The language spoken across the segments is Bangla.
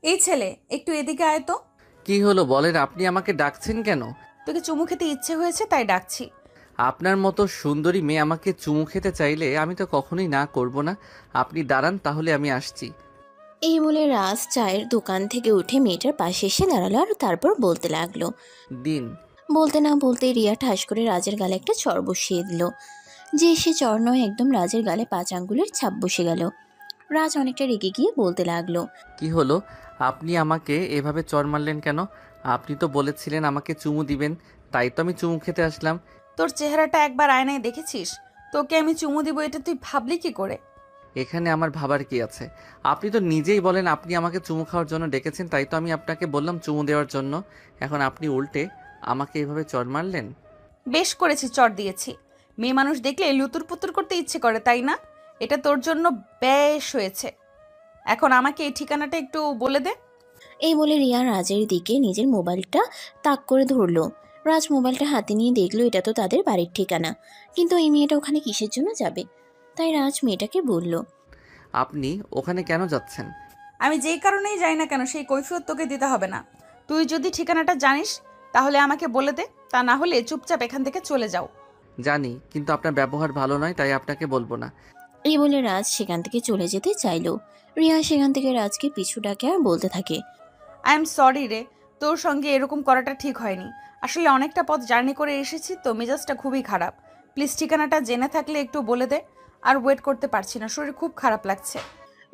এই ছেলে, একটু এদিকে আয় তো। কি হলো বলেন, আপনি আমাকে ডাকছেন কেন? তোকে চুমু খেতে ইচ্ছে হয়েছে তাই ডাকছি। আপনার মতো সুন্দরী মেয়ে আমাকে চুমু খেতে চাইলে আমি তো কখনোই না করব না। আপনি দাঁড়ান, তাহলে আমি আসছি। এই বলে রাজ চায়ের দোকান থেকে উঠে মেয়েটার পাশে এসে দাঁড়ালো আর তারপর বলতে লাগলো। দিন। বলতে না বলতে রিয়া ঠাস করে রাজের গালে একটা চড় বসিয়ে দিল। যে সে চড় নয়, একদম রাজের গালে 5 আঙ্গুলের ছাপ বসে গেল। রাজ অনেকটা রেগে গিয়ে বলতে লাগলো। কি হলো? আপনি আমাকে এভাবে চড় মারলেন কেন? আপনি তো বলেছিলেন আমাকে চুমু দিবেন, তাই তো আমি চুমু খেতে আসলাম। তোর চেহারাটা একবার আয়নায় দেখেছিস? তোকে আমি চুমু দিব এটা তুই ভাবলি কি করে? এখানে আমার ভাবার কি আছে? আপনি তো নিজেই বলেন আপনি আমাকে চুমু খাওয়ার জন্য ডেকেছেন, তাই তো আমি আপনাকে বললাম চুমু দেওয়ার জন্য। এখন আপনি উল্টে আমাকে এভাবে চড় মারলেন। বেশ করেছি, চট দিয়েছি। মেয়ে মানুষ দেখলে লুতুর পুতুর করতে ইচ্ছে করে, তাই না? এটা তোর জন্য বেশ হয়েছে। এখন আমাকে এই ঠিকানাটা একটু বলে দে। এই বলে রিয়া রাজের দিকে নিজের মোবাইলটা তাক করে ধরলো। রাজ মোবাইলটা হাতে নিয়ে দেখলো এটা তো তাদের বাড়ির ঠিকানা, কিন্তু এই মেয়েটা ওখানে কিসের জন্য যাবে? তাই রাজ মেয়েটাকে বলল। আপনি ওখানে কেন যাচ্ছেন? আমি যেই কারণেই যাই না কেন সেই কৈফিয়ত তোকে দিতে হবে না। তুই যদি ঠিকানাটা জানিস তাহলে আমাকে বলে দে, তা না হলে চুপচাপ এখান থেকে চলে যাও। জানি, কিন্তু আপনার ব্যবহার ভালো নয়, তাই আপনাকে বলবো না। এই বলে রাজ সেখান থেকে চলে যেতে চাইলো। রিয়া সেখান থেকে রাজকে পিছু ডাকে আর বলতে থাকে। আই এম সরি রে, তোর সঙ্গে এরকম করাটা ঠিক হয়নি। আসলে অনেকটা পথ জার্নি করে এসেছি তো মেজাজটা খুবই খারাপ। প্লিজ ঠিকানাটা জেনে থাকলে একটু বলে দে। আর ওয়েট করতে পারছি না, শরীর খুব খারাপ লাগছে।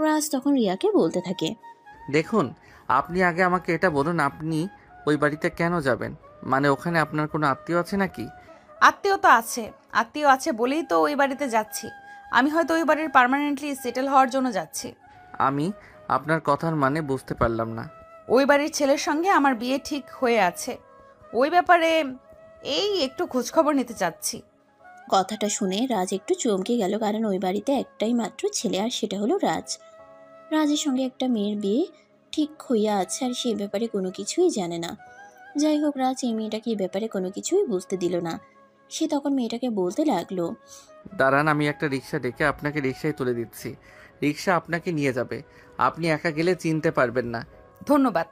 রাজ তখন রিয়াকে বলতে থাকে। দেখুন, আপনি আগে আমাকে এটা বলুন, আপনি ওই বাড়িতে কেন যাবেন? মানে ওখানে আপনার কোনো আত্মীয় আছে নাকি? আত্মীয় তো আছে। আত্মীয় আছে বলেই তো ওই বাড়িতে যাচ্ছি। আমি হয়তো ওই বাড়ির পার্মানেন্টলি সেটেল হওয়ার জন্য যাচ্ছি। আমি আপনার কথার মানে বুঝতে পারলাম না। ওই বাড়ির ছেলের সঙ্গে আমার বিয়ে ঠিক হয়ে আছে। ওই ব্যাপারে এই একটু খোঁজখবর নিতে চাচ্ছি। কথাটা শুনে রাজ একটু চমকে গেল, কারণ ওই বাড়িতে একটাই মাত্র ছেলে আর সেটা হলো রাজ। রাজের সঙ্গে একটা মেয়ের বিয়ে ঠিক হইয়া আছে আর সে ব্যাপারে কোনো কিছুই জানে না। যাই হোক, রাজ এই মেয়েটাকে এই ব্যাপারে কোনো কিছুই বুঝতে দিল না। সে তখন মেয়েটাকে বলতে লাগলো। দাঁড়ান, আমি একটা রিক্সা ডেকে আপনাকে রিক্সায় তুলে দিচ্ছি। রিক্সা আপনাকে নিয়ে যাবে। আপনি একা গেলে চিনতে পারবেন না। ধন্যবাদ।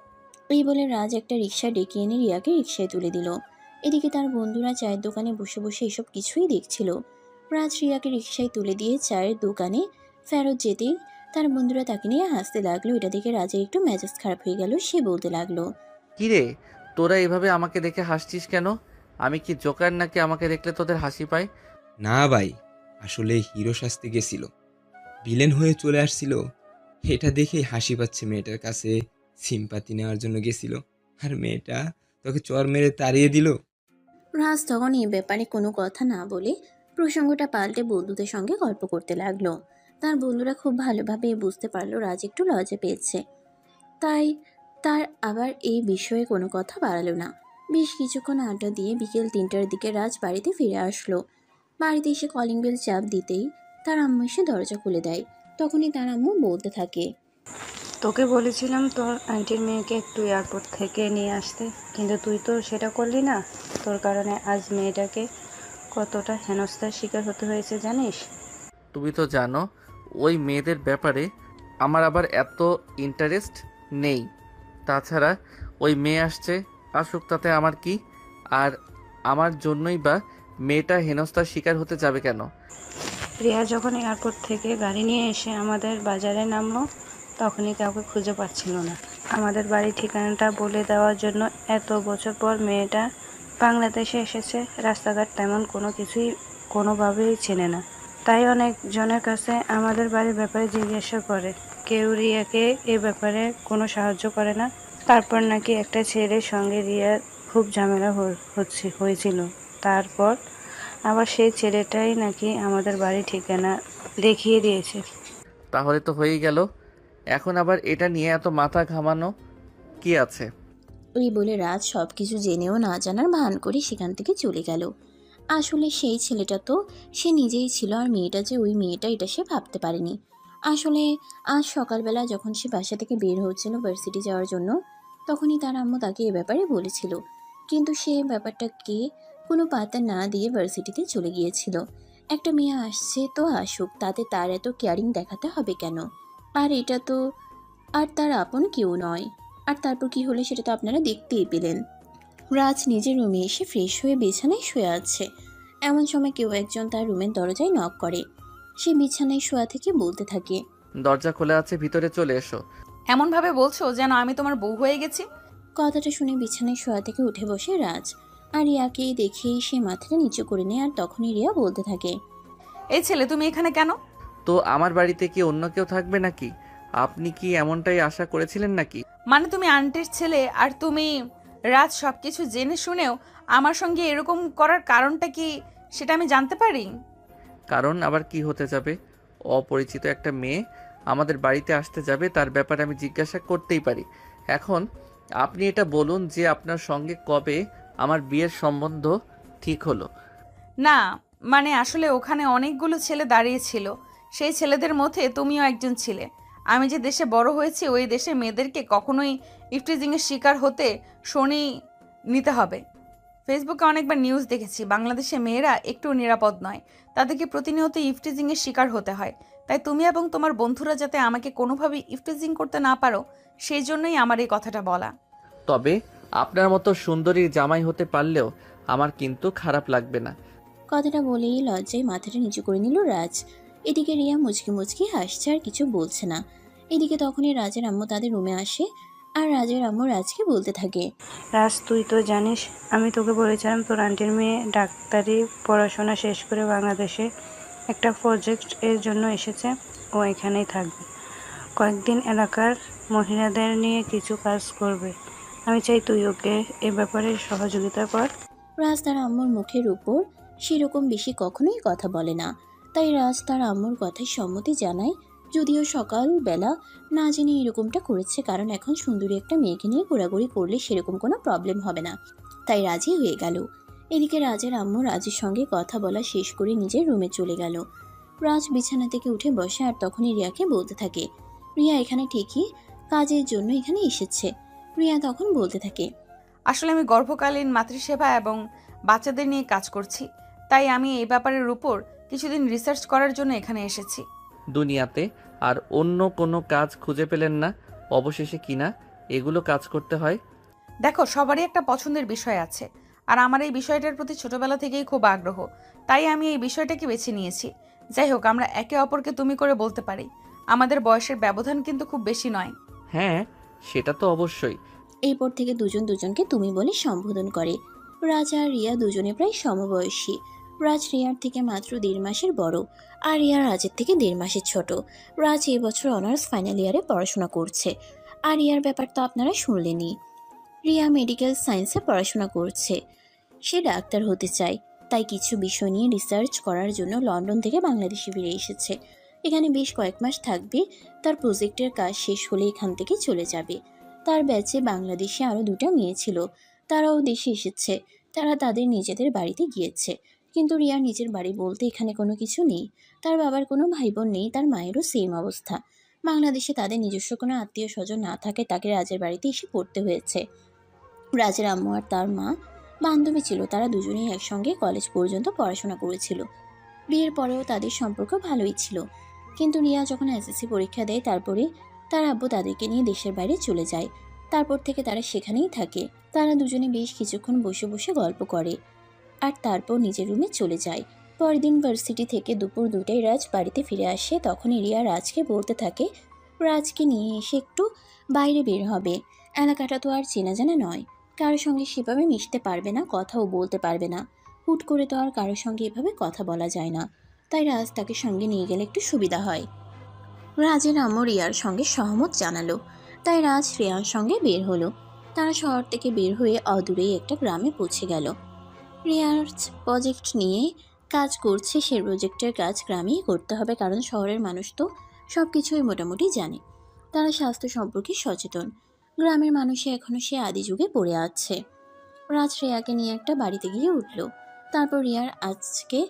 এই বলে রাজ একটা রিক্সা ডেকে এনে রিয়াকে রিক্সায় তুলে দিল। এদিকে তার বন্ধুরা চায়ের দোকানে বসে বসে এসব কিছুই দেখছিল। রাজ রিয়াকে রিক্সায় তুলে দিয়ে চায়ের দোকানে ফেরত যেতেই তার বন্ধুরা তাকে নিয়ে হাসতে লাগলো। এটা দেখে রাজের একটু মেজাজ খারাপ হয়ে গেল। সে বলতে লাগলো। কি রে, তোরা এভাবে আমাকে দেখে হাসছিস কেন? আমি কি জোকার নাকি আমাকে দেখলে তোদের হাসি পায়? না ভাই, আসলে হিরো সাজতে গেছিল, ভিলেন হয়ে চলে আসছিল। এটা দেখেই হাসি পাচ্ছে। মেয়েটার কাছে সিম্পাতি নেওয়ার জন্য গেছিল, আর মেয়েটা তোকে চর মেরে তাড়িয়ে দিল। রাজ তখন এই ব্যাপারে কোনো কথা না বলে প্রসঙ্গটা পাল্টে বন্ধুদের সঙ্গে গল্প করতে লাগলো। তার বন্ধুরা খুব ভালোভাবে বুঝতে পারলো রাজ একটু লজ্জা পেয়েছে, তাই তার আবার এই বিষয়ে কোনো কথা বাড়ালো না। বেশ কিছুক্ষণ আড্ডা দিয়ে বিকেল 3টার দিকে রাজ বাড়িতে ফিরে আসলো। বাড়িতে এসে কলিং বেল চাপ দিতেই তার আম্মু এসে দরজা খুলে দেয়। তখনই তার আম্মু বলতে থাকে। তোকে বলেছিলাম তোর আন্টির মেয়েকে একটু এয়ারপোর্ট থেকে নিয়ে আসতে, কিন্তু তুই তো সেটা করলি না। তোর কারণে আজ মেয়েটাকে কতটা হেনস্থার শিকার হতে হয়েছে জানিস? তুমি তো জানো ওই মেয়েদের ব্যাপারে আমার আবার এত ইন্টারেস্ট নেই। তাছাড়া ওই মেয়ে আসছে, আসুক, তাতে আমার কি? আর আমার জন্যই বা মেয়েটা হেনস্থার শিকার হতে যাবে কেন? রিয়া যখন এয়ারপোর্ট থেকে গাড়ি নিয়ে এসে আমাদের বাজারে নামলো, তখনই কাউকে খুঁজে পাচ্ছিল না। আমাদের বাড়ির ঠিকানাটা বলে দেওয়ার জন্য এত বছর পর মেয়েটা বাংলাদেশে এসেছে। রাস্তাঘাট তেমন কোনো কিছুই কোনোভাবেই চেনে না, তাই অনেক জনের কাছে আমাদের বাড়ির ব্যাপারে জিজ্ঞাসা করে। কেউ রিয়াকে এ ব্যাপারে কোনো সাহায্য করে না। তারপর নাকি একটা ছেলের সঙ্গে রিয়ার খুব ঝামেলা হয়েছিল। তারপর আবার সেই ছেলেটাই নাকি আমাদের বাড়ির ঠিকানা দেখিয়ে দিয়েছে। তাহলে তো হয়েই গেল। এখন আবার এটা নিয়ে এত মাথা ঘামানো কি আছে? ওই বলে রাজ সব কিছু জেনেও না জানার ভান করে সেখান থেকে চলে গেল। আসলে সেই ছেলেটা তো সে নিজেই ছিল, আর মেয়েটা যে ওই মেয়েটা এটা সে ভাবতে পারেনি। আসলে আজ সকালবেলা যখন সে বাসা থেকে বের হচ্ছিল ভার্সিটি যাওয়ার জন্য, তখনই তার আম্মু তাকে এ ব্যাপারে বলেছিল, কিন্তু সে ব্যাপারটাকে কোনো পাত্তা না দিয়ে ভার্সিটিতে চলে গিয়েছিল। একটা মেয়ে আসছে তো আসুক, তাতে তার এত কেয়ারিং দেখাতে হবে কেন? আর এটা তো আর তার আপন কেউ নয়। আর তারপর কি হলো সেটা তো আপনারা দেখতেই পেলেন। রাজ নিজের রুমে এসে ফ্রেশ হয়ে বিছানায় শুয়ে আছে। এমন সময় কেউ একজন তার রুমের দরজায় নক করে। সে বিছানায় শোয়া থেকে বলতে থাকে, দরজা খোলা আছে, ভিতরে চলে এসো। এমনভাবে বলছো যেন আমি তোমার বউ হয়ে গেছি। কথাটা শুনে বিছানায় শোয়া থেকে উঠে বসে রাজ। আর রিয়াকে দেখেই সে মাথাটা নিচু করে নেয়। আর তখনই রিয়া বলতে থাকে, এই ছেলে, তুমি এখানে কেন? তো আমার বাড়িতে কি অন্য কেউ থাকবে নাকি? আপনি কি এমনটাই আশা করেছিলেন নাকি? মানে তুমি আন্টির ছেলে আর তুমি রাজ সবকিছু জেনে শুনেও আমার সঙ্গে এরকম করার কারণটা কি সেটা আমি জানতে পারি? কারণ আবার কি হতে যাবে? অপরিচিত একটা মেয়ে আমাদের বাড়িতে আসতে যাবে, তার ব্যাপারে আমি জিজ্ঞাসা করতেই পারি। এখন আপনি এটা বলুন যে আপনার সঙ্গে কবে আমার বিয়ের সম্বন্ধ ঠিক হলো? না, মানে আসলে ওখানে অনেকগুলো ছেলে দাঁড়িয়ে ছিল। সেই ছেলেদের মধ্যে তুমিও একজন ছিলে। আমি যে দেশে বড় হয়েছি ওই দেশে মেয়েদেরকে কখনোই ইফটিজিংয়ের শিকার হতে শোনি নিতে হবে। ফেসবুকে অনেকবার নিউজ দেখেছি বাংলাদেশে মেয়েরা একটু নিরাপদ নয়, তাদেরকে প্রতিনিয়ত ইফটিজিংয়ের শিকার হতে হয়। তাই তুমি এবং তোমার বন্ধুরা যাতে আমাকে কোনোভাবেই ইফটিজিং করতে না পারো সেই জন্যই আমার এই কথাটা বলা। তবে আপনার মতো সুন্দরীর জামাই হতে পারলেও আমার কিন্তু খারাপ লাগবে না। কথাটা বলেই লজ্জায় মাথাটা নিচু করে নিল রাজ। এদিকে রিয়া মুচকি মুচকি হাসছে আর কিছু বলছে না। এদিকে তখনই রাজের আম্মু তাদের রুমে আসে। আর রাজের আম্মু রাজকে বলতে থাকে, রাজ, তুই তো জানিস আমি তোকে বলেছিলাম তোর আন্টির মেয়ে ডাক্তারি পড়াশোনা শেষ করে বাংলাদেশে একটা প্রজেক্ট এর জন্য এসেছে। ও এখানেই থাকবে, কয়েকদিন এলাকার মহিলাদের নিয়ে কিছু কাজ করবে। আমি চাই তুই ওকে এ ব্যাপারে সহযোগিতা কর। রাজ তার আম্মুর মুখের উপর সেরকম বেশি কখনোই কথা বলে না। তাই রাজ তার আম্মুর কথায় সম্মতি জানায়। যদিও সকালবেলা না জেনে এরকমটা করেছে, কারণ এখন সুন্দরী একটা মেয়েকে নিয়ে ঘোরাঘুরি করলে সেরকম কোনো প্রবলেম হবে না। তাই রাজি হয়ে গেল। এদিকে রাজের আম্মু রাজের সঙ্গে কথা বলা শেষ করে নিজের রুমে চলে গেল। রাজ বিছানা থেকে উঠে বসে আর তখনই রিয়াকে বলতে থাকে, রিয়া এখানে ঠিকই কাজের জন্য এখানে এসেছে। রিয়া তখন বলতে থাকে, আসলে আমি গর্ভকালীন মাতৃসেবা এবং বাচ্চাদের নিয়ে কাজ করছি, তাই আমি এই ব্যাপারের উপর কিছুদিন রিসার্চ করার জন্য এখানে এসেছি। দুনিয়াতে আর অন্য কোনো কাজ খুঁজে পেলেন না অবশেষে কিনা এগুলো কাজ করতে হয়? দেখো, সবারই একটা পছন্দের বিষয় আছে, আর আমার এই বিষয়টার প্রতি ছোটবেলা থেকেই খুব আগ্রহ, তাই আমি এই বিষয়টাকে বেছে নিয়েছি। যাই হোক, আমরা একে অপরকে তুমি করে বলতে পারি। আমাদের বয়সের ব্যবধান কিন্তু খুব বেশি নয়। হ্যাঁ, সেটা তো অবশ্যই। এরপর থেকে দুজন দুজনকে তুমি বলে সম্বোধন করে। রাজ আর রিয়া দুজনে প্রায় সমবয়সী। রাজ রিয়ার থেকে মাত্র 1.5 মাসের বড়, আর রিয়া রাজের থেকে 1.5 মাসের ছোট। রাজ এই বছর অনার্স ফাইনাল ইয়ারে পড়াশোনা করছে। আর রিয়ার ব্যাপার তো আপনারা শুনলেনই। রিয়া মেডিকেল সায়েন্সে পড়াশোনা করছে। সে ডাক্তার হতে চায়, তাই কিছু বিষয় নিয়ে রিসার্চ করার জন্য লন্ডন থেকে বাংলাদেশে ফিরে এসেছে। এখানে বেশ কয়েক মাস থাকবে। তার প্রজেক্টের কাজ শেষ হলে এখান থেকে চলে যাবে। তার ব্যাচে বাংলাদেশে আরও 2টা মেয়ে ছিল, তারাও দেশে এসেছে। তারা তাদের নিজেদের বাড়িতে গিয়েছে। কিন্তু রিয়ার নিজের বাড়ি বলতে এখানে কোনো কিছু নেই। তার বাবার কোনো ভাই বোন নেই, তার মায়েরও সেম অবস্থা। বাংলাদেশে তাদের নিজস্ব কোনো আত্মীয় স্বজন না থাকে, তাকে রাজের বাড়িতে এসে পড়তে হয়েছে। রাজের আম্মু আর তার মা বান্ধবী ছিল, তারা দুজনেই একসঙ্গে কলেজ পর্যন্ত পড়াশোনা করেছিল। বিয়ের পরেও তাদের সম্পর্ক ভালোই ছিল। কিন্তু রিয়া যখন এসএসসি পরীক্ষা দেয় তারপরে তার আব্বু তাদেরকে নিয়ে দেশের বাইরে চলে যায়। তারপর থেকে তারা সেখানেই থাকে। তারা দুজনে বেশ কিছুক্ষণ বসে বসে গল্প করে আর তারপর নিজের রুমে চলে যায়। পরদিন ভার্সিটি থেকে দুপুর 2টায় রাজ বাড়িতে ফিরে আসে। তখনই রিয়া রাজকে বলতে থাকে রাজকে নিয়ে এসে একটু বাইরে বের হবে। এলাকাটা তো আর চেনা জানা নয়, কারোর সঙ্গে সেভাবে মিশতে পারবে না, কথাও বলতে পারবে না। হুট করে তো আর কারোর সঙ্গে এভাবে কথা বলা যায় না। তাই রাজ তাকে সঙ্গে নিয়ে গেলে একটু সুবিধা হয়। রাজের আম্মু রিয়ার সঙ্গে সহমত জানালো। তাই রাজ রিয়ার সঙ্গে বের হলো। তারা শহর থেকে বের হয়ে অদূরেই একটা গ্রামে পৌঁছে গেল। রিয়ার প্রজেক্ট নিয়ে কাজ করছে। সে প্রজেক্টের কাজ গ্রামেই করতে হবে, কারণ শহরের মানুষ তো সব কিছুই মোটামুটি জানে। তারা স্বাস্থ্য সম্পর্কে সচেতন। গ্রামের মানুষে এখনও সে আদি যুগে পড়ে আছে। রাজ রিয়াকে নিয়ে একটা বাড়িতে গিয়ে উঠল। তারপর রিয়ার আজকে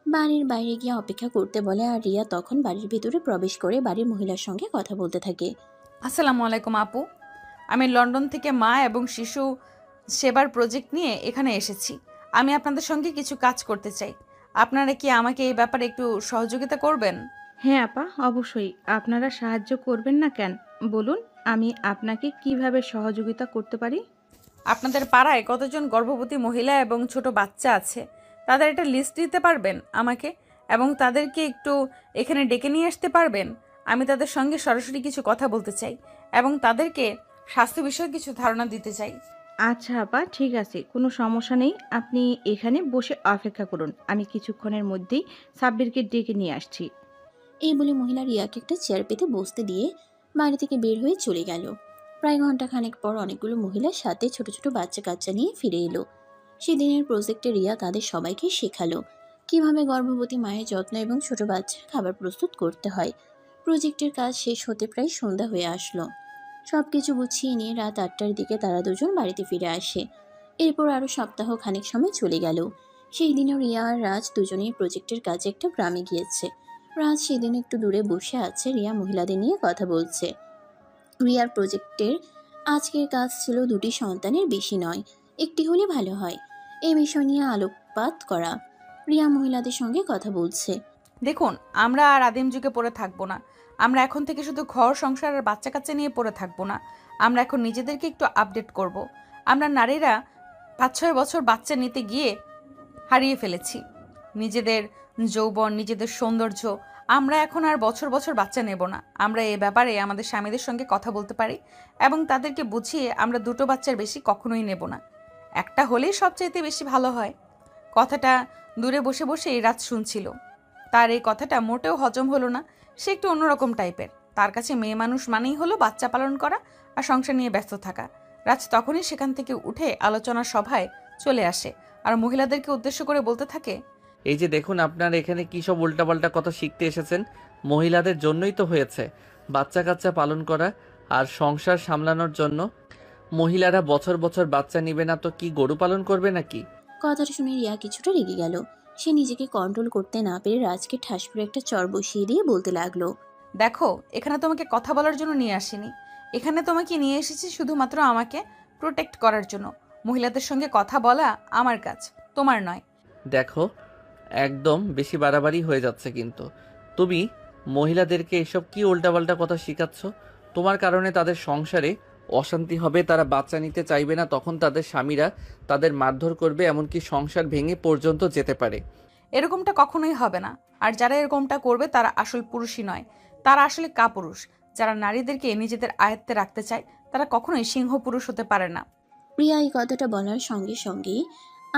বাড়ির বাইরে গিয়ে অপেক্ষা করতে বলে। আর রিয়া তখন বাড়ির ভিতরে প্রবেশ করে বাড়ির মহিলার সঙ্গে কথা বলতে থাকে। আসসালামু আলাইকুম আপু, আমি লন্ডন থেকে মা এবং শিশু সেবার প্রজেক্ট নিয়ে এখানে এসেছি। আমি আপনাদের সঙ্গে কিছু কাজ করতে চাই। আপনারা কি আমাকে এই ব্যাপারে একটু সহযোগিতা করবেন? হ্যাঁ আপা, অবশ্যই। আপনারা সাহায্য করবেন না কেন বলুন। আমি আপনাকে কিভাবে সহযোগিতা করতে পারি? আপনাদের পাড়ায় কতজন গর্ভবতী মহিলা এবং ছোট বাচ্চা আছে তাদের একটা লিস্ট দিতে পারবেন আমাকে, এবং তাদেরকে একটু এখানে ডেকে নিয়ে আসতে পারবেন? আমি তাদের সঙ্গে সরাসরি কিছু কথা বলতে চাই এবং তাদেরকে স্বাস্থ্য বিষয়ে কিছু ধারণা দিতে চাই। আচ্ছা আপা, ঠিক আছে, কোনো সমস্যা নেই। আপনি এখানে বসে অপেক্ষা করুন, আমি কিছুক্ষণের মধ্যেই সাব্বিরকে ডেকে নিয়ে আসছি। এই বলে মহিলা রিয়াকে একটা চেয়ার পেতে বসতে দিয়ে বাড়ি থেকে বের হয়ে চলে গেল। প্রায় ঘন্টাখানেক পর অনেকগুলো মহিলার সাথে ছোট ছোট বাচ্চা কাচ্চা নিয়ে ফিরে এলো। সেদিনের প্রজেক্টে রিয়া তাদের সবাইকে শেখালো কিভাবে গর্ভবতী মায়ের যত্ন এবং ছোট বাচ্চার খাবার প্রস্তুত করতে হয়। প্রজেক্টের কাজ শেষ হতে প্রায় সন্ধ্যা হয়ে আসলো। সবকিছু গুছিয়ে নিয়ে রাত 8টার দিকে তারা দুজন বাড়িতে ফিরে আসে। এরপর আরও সপ্তাহ খানেক সময় চলে গেল। সেই দিনও রিয়া আর রাজ দুজনেই প্রজেক্টের কাজে একটা গ্রামে গিয়েছে। রাজ সেদিন একটু দূরে বসে আছে, রিয়া মহিলাদের নিয়ে কথা বলছে। রিয়ার প্রজেক্টের আজকের কাজ ছিল দুটি সন্তানের বেশি নয়, একটি হলে ভালো হয়, এই বিষয় নিয়ে আলোকপাত করা। রিয়া মহিলাদের সঙ্গে কথা বলছে। দেখুন, আমরা আর আদিম যুগে পড়ে থাকবো না। আমরা এখন থেকে শুধু ঘর সংসার আর বাচ্চা কাচ্চা নিয়ে পড়ে থাকবো না। আমরা এখন নিজেদেরকে একটু আপডেট করব। আমরা নারীরা 5-6 বছর বাচ্চা নিতে গিয়ে হারিয়ে ফেলেছি নিজেদের যৌবন, নিজেদের সৌন্দর্য। আমরা এখন আর বছর বছর বাচ্চা নেব না। আমরা এ ব্যাপারে আমাদের স্বামীদের সঙ্গে কথা বলতে পারি এবং তাদেরকে বুঝিয়ে আমরা 2টো বাচ্চার বেশি কখনোই নেব না। একটা হলেই সবচাইতে বেশি ভালো হয়। কথাটা দূরে বসে বসে এই রাত শুনছিল। তার এই কথাটা মোটেও হজম হলো না। সে একটু অন্যরকম টাইপের। তার কাছে মেয়ে মানুষ মানেই হলো বাচ্চা পালন করা আর সংসার নিয়ে ব্যস্ত থাকা। রাজ তখনই সেখান থেকে উঠে আলোচনা সভায় চলে আসে আর মহিলাদেরকে উদ্দেশ্য করে বলতে থাকে, এই যে দেখুন, আপনার এখানে কী সব উল্টাপাল্টা কথা শিখতে এসেছেন। মহিলাদের জন্যই তো হয়েছে বাচ্চা কাচ্চা পালন করা আর সংসার সামলানোর জন্য। মহিলারা বছর বছর বাচ্চা নিবে না তো কি গরু পালন করবে নাকি? কথাটা শুনে রিয়া কিছুটা রেগে গেল। সে নিজেকে কন্ট্রোল করতে না পেরে রাজকে ঠাস করে একটা চর বসিয়ে দিয়ে বলতে লাগলো, দেখো, এখানে তোমাকে কথা বলার জন্য নিয়ে আসিনি। এখানে তোমাকে নিয়ে এসেছি শুধুমাত্র আমাকে প্রোটেক্ট করার জন্য। মহিলাদের সঙ্গে কথা বলা আমার কাজ, তোমার নয়। দেখো, একদম বেশি বাড়াবাড়ি হয়ে যাচ্ছে কিন্তু। তুমি মহিলাদেরকে এসব কি উল্টাপাল্টা কথা শেখাচ্ছ? তোমার কারণে তাদের সংসারে অশান্তি হবে, তারা বাচ্চা নিতে চাইবে না, তখন তাদের স্বামীরা তাদের মারধর করবে, এমনকি সংসার ভেঙে পর্যন্ত যেতে পারে। এরকমটা কখনোই হবে না। আর যারা এরকমটা করবে তারা আসল পুরুষই নয়, তারা আসলে কাপুরুষ। যারা নারীদেরকে নিজেদের আয়ত্তে রাখতে চায় তারা কখনোই সিংহ পুরুষ হতে পারে না। প্রিয়া এই কথাটা বলার সঙ্গে সঙ্গেই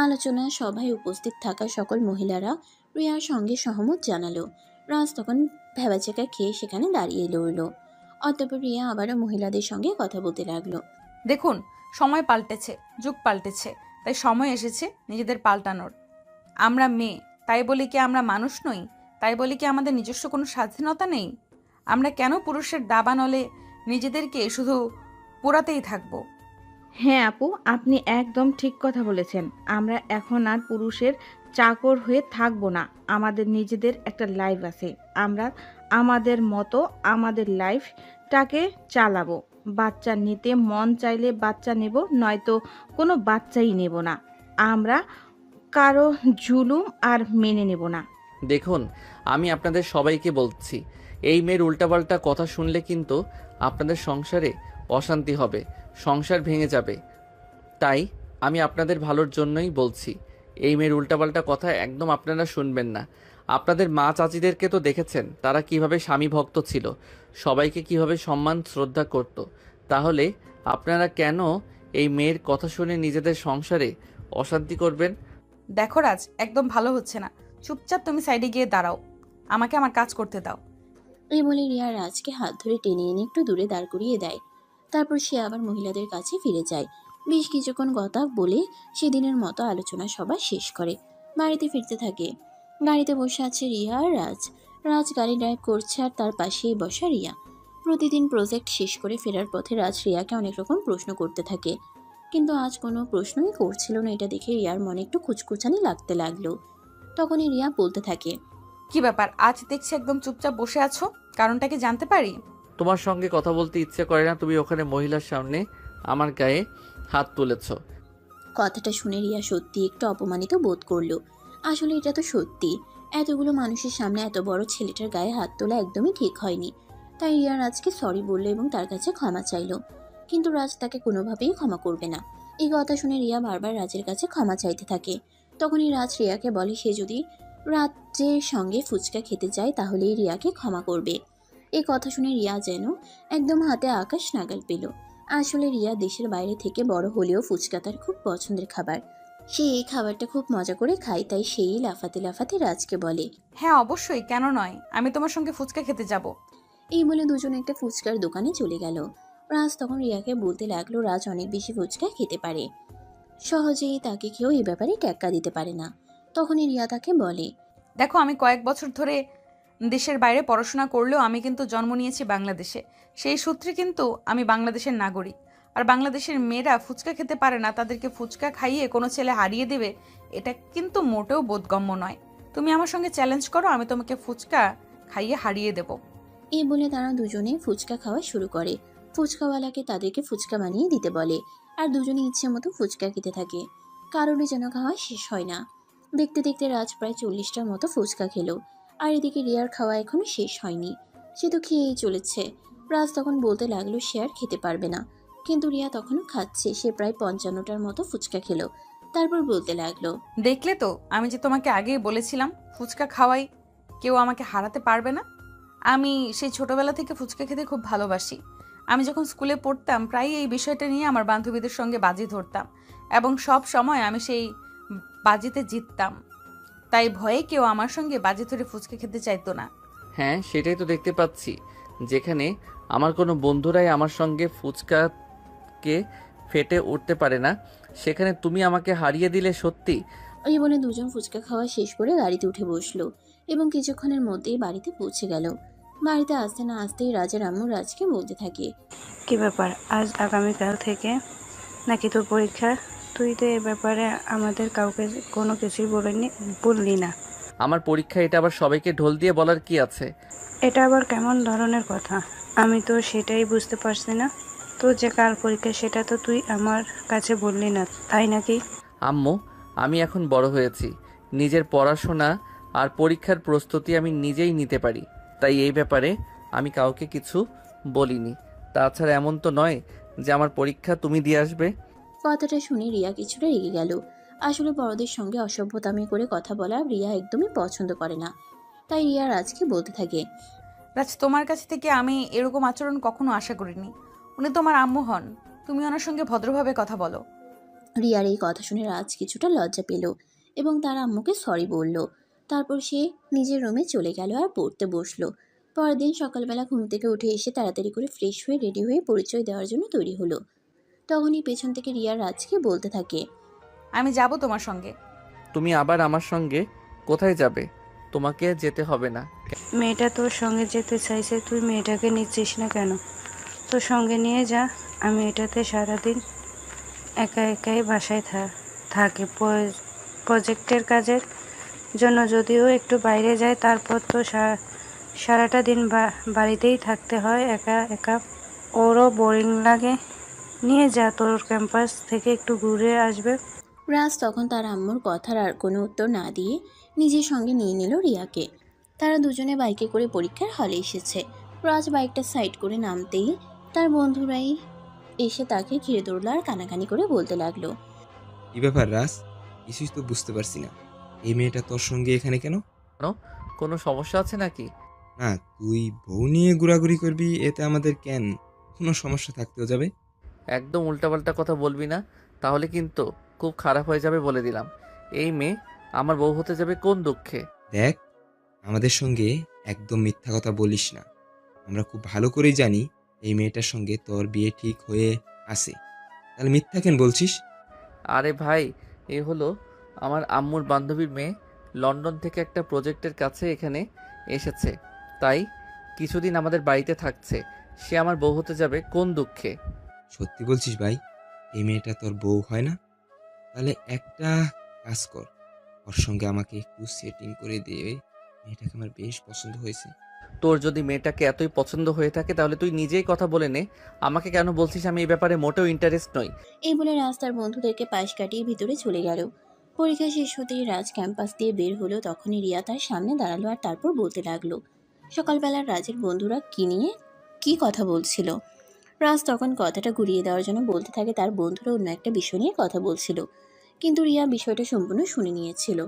আলোচনা সভায় উপস্থিত থাকা সকল মহিলারা প্রিয়ার সঙ্গে সহমত জানালো। রাজ তখন ভেবাচাকা খেয়ে সেখানে দাঁড়িয়ে রইল। অতঃপর প্রিয়া আবারও মহিলাদের সঙ্গে কথা বলতে লাগলো। দেখুন, সময় পাল্টেছে, যুগ পাল্টেছে, তাই সময় এসেছে নিজেদের পাল্টানোর। আমরা মেয়ে, তাই বলি কি আমরা মানুষ নই? তাই বলি কি আমাদের নিজস্ব কোনো স্বাধীনতা নেই? আমরা কেন পুরুষের দাবানলে নিজেদেরকে শুধু পোড়াতেই থাকবো? হ্যাঁ আপু, আপনি একদম ঠিক কথা বলেছেন। আমরা এখন আর পুরুষের চাকর হয়ে থাকবো না। আমাদের নিজেদের একটা লাইফ আছে। আমরা আমাদের মতো আমাদের লাইফটাকে চালাবো। বাচ্চা নিতে মন চাইলে বাচ্চা নেব, নয়তো কোনো বাচ্চাই নেব না। আমরা কারো জুলুম আর মেনে নেব না। দেখুন, আমি আপনাদের সবাইকে বলছি, এই মেয়ের উল্টাপাল্টা কথা শুনলে কিন্তু আপনাদের সংসারে অশান্তি হবে, সংসার ভেঙে যাবে। তাই আমি আপনাদের ভালোর জন্যই বলছি, এই মেয়ের উল্টাপাল্টা কথা একদম আপনারা শুনবেন না। আপনাদের মা চাচিদেরকে তো দেখেছেন, তারা কিভাবে স্বামী ভক্ত ছিল, সবাইকে কিভাবে সম্মান শ্রদ্ধা করত। তাহলে আপনারা কেন এই মেয়ের কথা শুনে নিজেদের সংসারে অশান্তি করবেন? দেখো রাজ, একদম ভালো হচ্ছে না। চুপচাপ তুমি সাইডে গিয়ে দাঁড়াও, আমাকে আমার কাজ করতে দাও। এই বলে রিয়া রাজকে হাত ধরে টেনে এনে একটু দূরে দাঁড় করিয়ে দেয়। তারপর সে আবার মহিলাদের কাছে ফিরে যায়। বেশ কিছুক্ষণ কথা বলে সেদিনের মতো আলোচনা সভা শেষ করে বাড়িতে ফিরতে থাকে। গাড়িতে বসে আছে রিয়া আর রাজ। রাজ গাড়ি ড্রাইভ করছে আর তার পাশেই বসা রিয়া। প্রতিদিন প্রজেক্ট শেষ করে ফেরার পথে রাজ রিয়াকে অনেক রকম প্রশ্ন করতে থাকে, কিন্তু আজ কোনো প্রশ্নই করছিল না। এটা দেখে রিয়ার মনে একটু খুচখুচানি লাগতে লাগলো। তখনই রিয়া বলতে থাকে, কি ব্যাপার, আজ দেখছি একদম চুপচাপ বসে আছো? কারণটা কি জানতে পারি? তোমার সঙ্গে কথা বলতে ইচ্ছে করে না, তুমি ওখানে মহিলার সামনে আমার গায়ে হাত তুলেছ। কথাটা শুনে রিয়া সত্যি একটু অপমানিত বোধ করলো। আসলে এটা তো সত্যি, এতগুলো মানুষের সামনে এত বড় ছেলেটার গায়ে হাত তোলা একদমই ঠিক হয়নি। তাই রিয়া রাজকে সরি বলল এবং তার কাছে ক্ষমা চাইলো, কিন্তু রাজ তাকে কোনোভাবেই ক্ষমা করবে না। এই কথা শুনে রিয়া বারবার রাজের কাছে ক্ষমা চাইতে থাকে। তখনই রাজ রিয়াকে বলে সে যদি রাজের সঙ্গে ফুচকা খেতে চায় তাহলেই রিয়াকে ক্ষমা করবে। এই কথা শুনে রিয়া যেন একদম হাতে আকাশ নাগাল পেল। আসলে রিয়া দেশের বাইরে থেকে বড় হলেও ফুচকা তার খুব পছন্দের খাবার। সে এই খাবারটা খুব মজা করে খায়, তাই সেই লাফাতে লাফাতে রাজকে বলে। হ্যাঁ অবশ্যই, কেন নয়, আমি তোমার সঙ্গে ফুচকা খেতে যাব। এই বলে দুজনে একটা ফুচকার দোকানে চলে গেল। রাজ তখন রিয়াকে বলতে লাগলো রাজ অনেক বেশি ফুচকা খেতে পারে, সহজেই তাকে কেউ এই ব্যাপারে টেক্কা দিতে পারে না। তখনই রিয়া তাকে বলে, দেখো, আমি কয়েক বছর ধরে দেশের বাইরে পড়াশোনা করলেও আমি কিন্তু জন্ম নিয়েছি বাংলাদেশে। সেই সূত্রে কিন্তু আমি বাংলাদেশের নাগরিক। আর বাংলাদেশের মেয়েরা ফুচকা খেতে পারে না, তাদেরকে ফুচকা খাইয়ে কোনো ছেলে হারিয়ে দেবে, এটা কিন্তু মোটেও বোধগম্য নয়। তুমি আমার সঙ্গে চ্যালেঞ্জ করো, আমি তোমাকে ফুচকা খাইয়ে হারিয়ে দেব। এই বলে তারা দুজনে ফুচকা খাওয়া শুরু করে। ফুচকাওয়ালাকে তাদেরকে ফুচকা বানিয়ে দিতে বলে, আর দুজনে ইচ্ছে মতো ফুচকা খেতে থাকে। কারোরই যেন খাওয়া শেষ হয় না। দেখতে দেখতে রাজ প্রায় 40টার মতো ফুচকা খেলো, আর এদিকে রিয়ার খাওয়া এখনো শেষ হয়নি। সে তো খেয়েই চলেছে। রাজ তখন বলতে লাগলো সে আর খেতে পারবে না, কিন্তু রিয়া তখনও খাচ্ছে। সে প্রায় 55টার মতো ফুচকা খেলো, তারপর বলতে লাগলো, দেখলে তো, আমি যে তোমাকে আগেই বলেছিলাম ফুচকা খাওয়াই কেউ আমাকে হারাতে পারবে না। আমি সেই ছোটবেলা থেকে ফুচকা খেতে খুব ভালোবাসি। আমি যখন স্কুলে পড়তাম প্রায়ই এই বিষয়টা নিয়ে আমার বান্ধবীদের সঙ্গে বাজি ধরতাম, এবং সব সময় আমি সেই বাজিতে জিততাম। তাই ভয়ে কেউ আমার সঙ্গে বাজি ধরে ফুচকা খেতে চাইতো না। হ্যাঁ, সেটাই তো দেখতে পাচ্ছি। যেখানে আমার কোনো বন্ধুরাই আমার সঙ্গে ফুচকাকে ফেটে উঠতে পারে না, সেখানে তুমি আমাকে হারিয়ে দিলে সত্যি। এই বলে দুজন ফুচকা খাওয়া শেষ করে গাড়িতে উঠে বসলো এবং কিছুক্ষণের মধ্যেই বাড়িতে পৌঁছে গেল। বাড়িতে আসতে না আসতেই রাজের আম্মু রাজকে বলতে থাকে, কি ব্যাপার, আজ আগামীকাল থেকে নাকি তোর পরীক্ষা? তুই তো এ ব্যাপারে আমাদের কাউকে কোনো কিছুই বললি না। আমার পরীক্ষা, এটা আবার সবাইকে ঢোল দিয়ে বলার কি আছে? এটা আবার কেমন ধরনের কথা? আমি তো সেটাই বুঝতে পারছি না। তোর যে কাল পরীক্ষা সেটা তো তুই আমার কাছে বললি না, তাই নাকি? আম্মু, আমি এখন বড় হয়েছি, নিজের পড়াশোনা আর পরীক্ষার প্রস্তুতি আমি নিজেই নিতে পারি, তাই এই ব্যাপারে আমি কাউকে কিছু বলিনি। তাছাড়া এমন তো নয় যে আমার পরীক্ষা তুমি দিয়ে আসবে। কথাটা শুনে রিয়া কিছুটা রেগে গেল। আসলে বড়দের সঙ্গে অসভ্যতামি করে কথা বলা রিয়া একদমই পছন্দ করে না। তাই রিয়া রাজকে বলতে থাকে, রাজ, তোমার কাছ থেকে আমি এরকম আচরণ কখনো আশা করিনি। উনি তোমার আম্মু হন, তুমি ওনার সঙ্গে ভদ্রভাবে কথা বলো। রিয়ার এই কথা শুনে রাজ কিছুটা লজ্জা পেল এবং তার আম্মুকে সরি বলল। তারপর সে নিজের রুমে চলে গেল আর পড়তে বসলো। পরের দিন সকালবেলা ঘুম থেকে উঠে এসে তাড়াতাড়ি করে ফ্রেশ হয়ে রেডি হয়ে পরিচয় দেওয়ার জন্য তৈরি হলো। তখনই পেছন থেকে রিয়া রাজকে বলতে থাকে, আমি যাব তোমার সঙ্গে। তুমি আবার আমার সঙ্গে কোথায় যাবে? তোমাকে যেতে হবে না। মেয়েটা তোর সঙ্গে যেতে চাইছে, তুই মেয়েটাকে নিচ্ছিস না কেন? তোর সঙ্গে নিয়ে যা। আমি এটাতে সারাদিন একা একাই বাসায় থাকে। প্রজেক্টের কাজের জন্য যদিও একটু বাইরে যায়, তারপর তো সারাটা দিন বাড়িতেই থাকতে হয় একা একা। ওরও বোরিং লাগে। নিয়ে যা, তোর ক্যাম্পাস থেকে একটু ঘুরে আসবে। রাজ তখন তার আম্মুর কথার আর কোনো উত্তর না দিয়ে নিজের সঙ্গে নিয়ে নিল রিয়াকে। তারা দুজনে বাইকে করে পরীক্ষার হলে এসেছে। রাজ বাইকটা সাইড করে নামতেই তার বন্ধুরাই এসে তাকে ঘিরে ধরলো আর কানাকানি করে বলতে লাগলো, কি ব্যাপার রাজ? কিছুই তো বুঝতে পারছি না। এই মেয়েটা তোর সঙ্গে এখানে কেন? কেন? কোনো সমস্যা আছে নাকি? না, তুই বউ নিয়ে ঘোরাঘুরি করবি, এতে আমাদের কেন কোনো সমস্যা থাকতেও যাবে? একদম উল্টাপাল্টা কথা বলবি না, তাহলে কিন্তু খুব খারাপ হয়ে যাবে বলে দিলাম। এই মেয়ে আমার বউ হতে যাবে কোন দুঃখে? দেখ, আমাদের সঙ্গে একদম মিথ্যা কথা বলিস না। আমরা খুব ভালো করেই জানি এই মেয়েটার সঙ্গে তোর বিয়ে ঠিক হয়ে আছে, তাহলে মিথ্যা কেন বলছিস? আরে ভাই, এ হলো আমার আম্মুর বান্ধবীর মেয়ে, লন্ডন থেকে একটা প্রজেক্টের কাছে এখানে এসেছে, তাই কিছুদিন আমাদের বাড়িতে থাকছে। সে আমার বউ হতে যাবে কোন দুঃখে? সত্যি বলছিস ভাই? এই মেয়েটা তোর বউ হয় না? তাহলে একটা কাজ কর, ওর সঙ্গে আমাকে একটু সেটিং করে দিয়ে। মেয়েটাকে আমার বেশ পছন্দ হয়েছে। তোর যদি মেয়েটাকে এতই পছন্দ হয়ে থাকে তাহলে তুই নিজেই কথা বলে নে। আমাকে কেন বলছিস? আমি এই ব্যাপারে মোটেও ইন্টারেস্ট নই। এই বলে রাজ তার বন্ধুদেরকে পাশ কাটিয়ে ভিতরে চলে গেল। পরীক্ষা শেষ হতেই রাজ ক্যাম্পাস দিয়ে বের হলো। তখনই রিয়া তার সামনে দাঁড়ালো আর তারপর বলতে লাগলো, সকালবেলা রাজের বন্ধুরা কি নিয়ে কি কথা বলছিল। রাজ তখন কথাটা ঘুরিয়ে দেওয়ার জন্য বলতে থাকে তার বন্ধুরা অন্য একটা বিষয় নিয়ে কথা বলছিল, কিন্তু রিয়া বিষয়টা সম্পূর্ণ শুনে নিয়েছিল।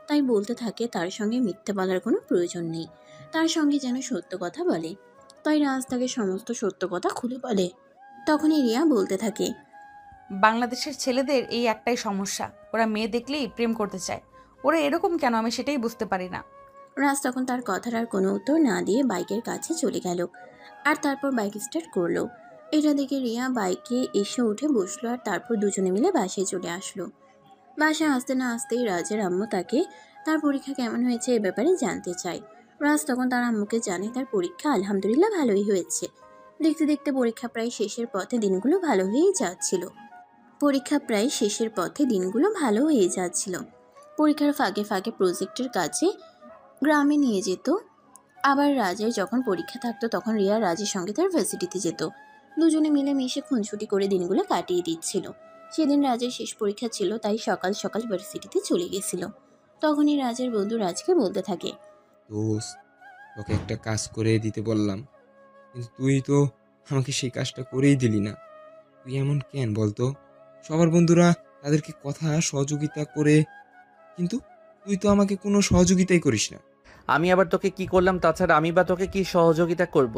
তাই বলতে থাকে তার সঙ্গে মিথ্যে বলার কোনো প্রয়োজন নেই, তার সঙ্গে যেন সত্য কথা বলে। তাই রাজ তাকে সমস্ত সত্য কথা খুলে বলে। তখনই রিয়া বলতে থাকে, বাংলাদেশের ছেলেদের এই একটাই সমস্যা, ওরা মেয়ে দেখলেই প্রেম করতে চায়। ওরা এরকম কেন আমি সেটাই বুঝতে পারি না। রাজ তখন তার কথার আর কোনো উত্তর না দিয়ে বাইকের কাছে চলে গেল, আর তারপর বাইক স্টার্ট করলো। এটা দেখে রিয়া বাইকে এসে উঠে বসলো, আর তারপর দুজনে মিলে বাসায় চলে আসলো। বাসায় আসতে না আসতেই রাজের আম্মু তাকে তার পরীক্ষা কেমন হয়েছে এ ব্যাপারে জানতে চায়। রাজ তখন তার আম্মুকে জানে তার পরীক্ষা আলহামদুলিল্লাহ ভালোই হয়েছে। দেখতে দেখতে পরীক্ষা প্রায় শেষের পথে দিনগুলো ভালো হয়েই যাচ্ছিল। পরীক্ষার ফাঁকে ফাঁকে প্রজেক্টের কাজে গ্রামে নিয়ে যেত। আবার রাজের যখন পরীক্ষা থাকতো তখন রিয়া রাজের সঙ্গে তার ভার্সিটিতে যেত। দুজনে মিলে মিশে খুনসুটি করে দিনগুলো কাটিয়ে দিচ্ছিল। সেদিন রাজের শেষ পরীক্ষা ছিল, তাই সকাল সকাল ভার্সিটিতে চলে গেছিল। তখনই রাজের বন্ধু রাজকে বলতে থাকে, দোস্ত, তোকে একটা কাজ করে দিতে বললাম, কিন্তু তুই তো আমাকে সেই কাজটা করেই দিলি না। তুই এমন কেন বলতো? সবার বন্ধুরা তাদেরকে কথা সহযোগিতা করে, কিন্তু তুই তো আমাকে কোনো সহযোগিতাই করিস না। আমি আবার তোকে কি করলাম? তাছাড়া আমি বা তোকে কি সহযোগিতা করব?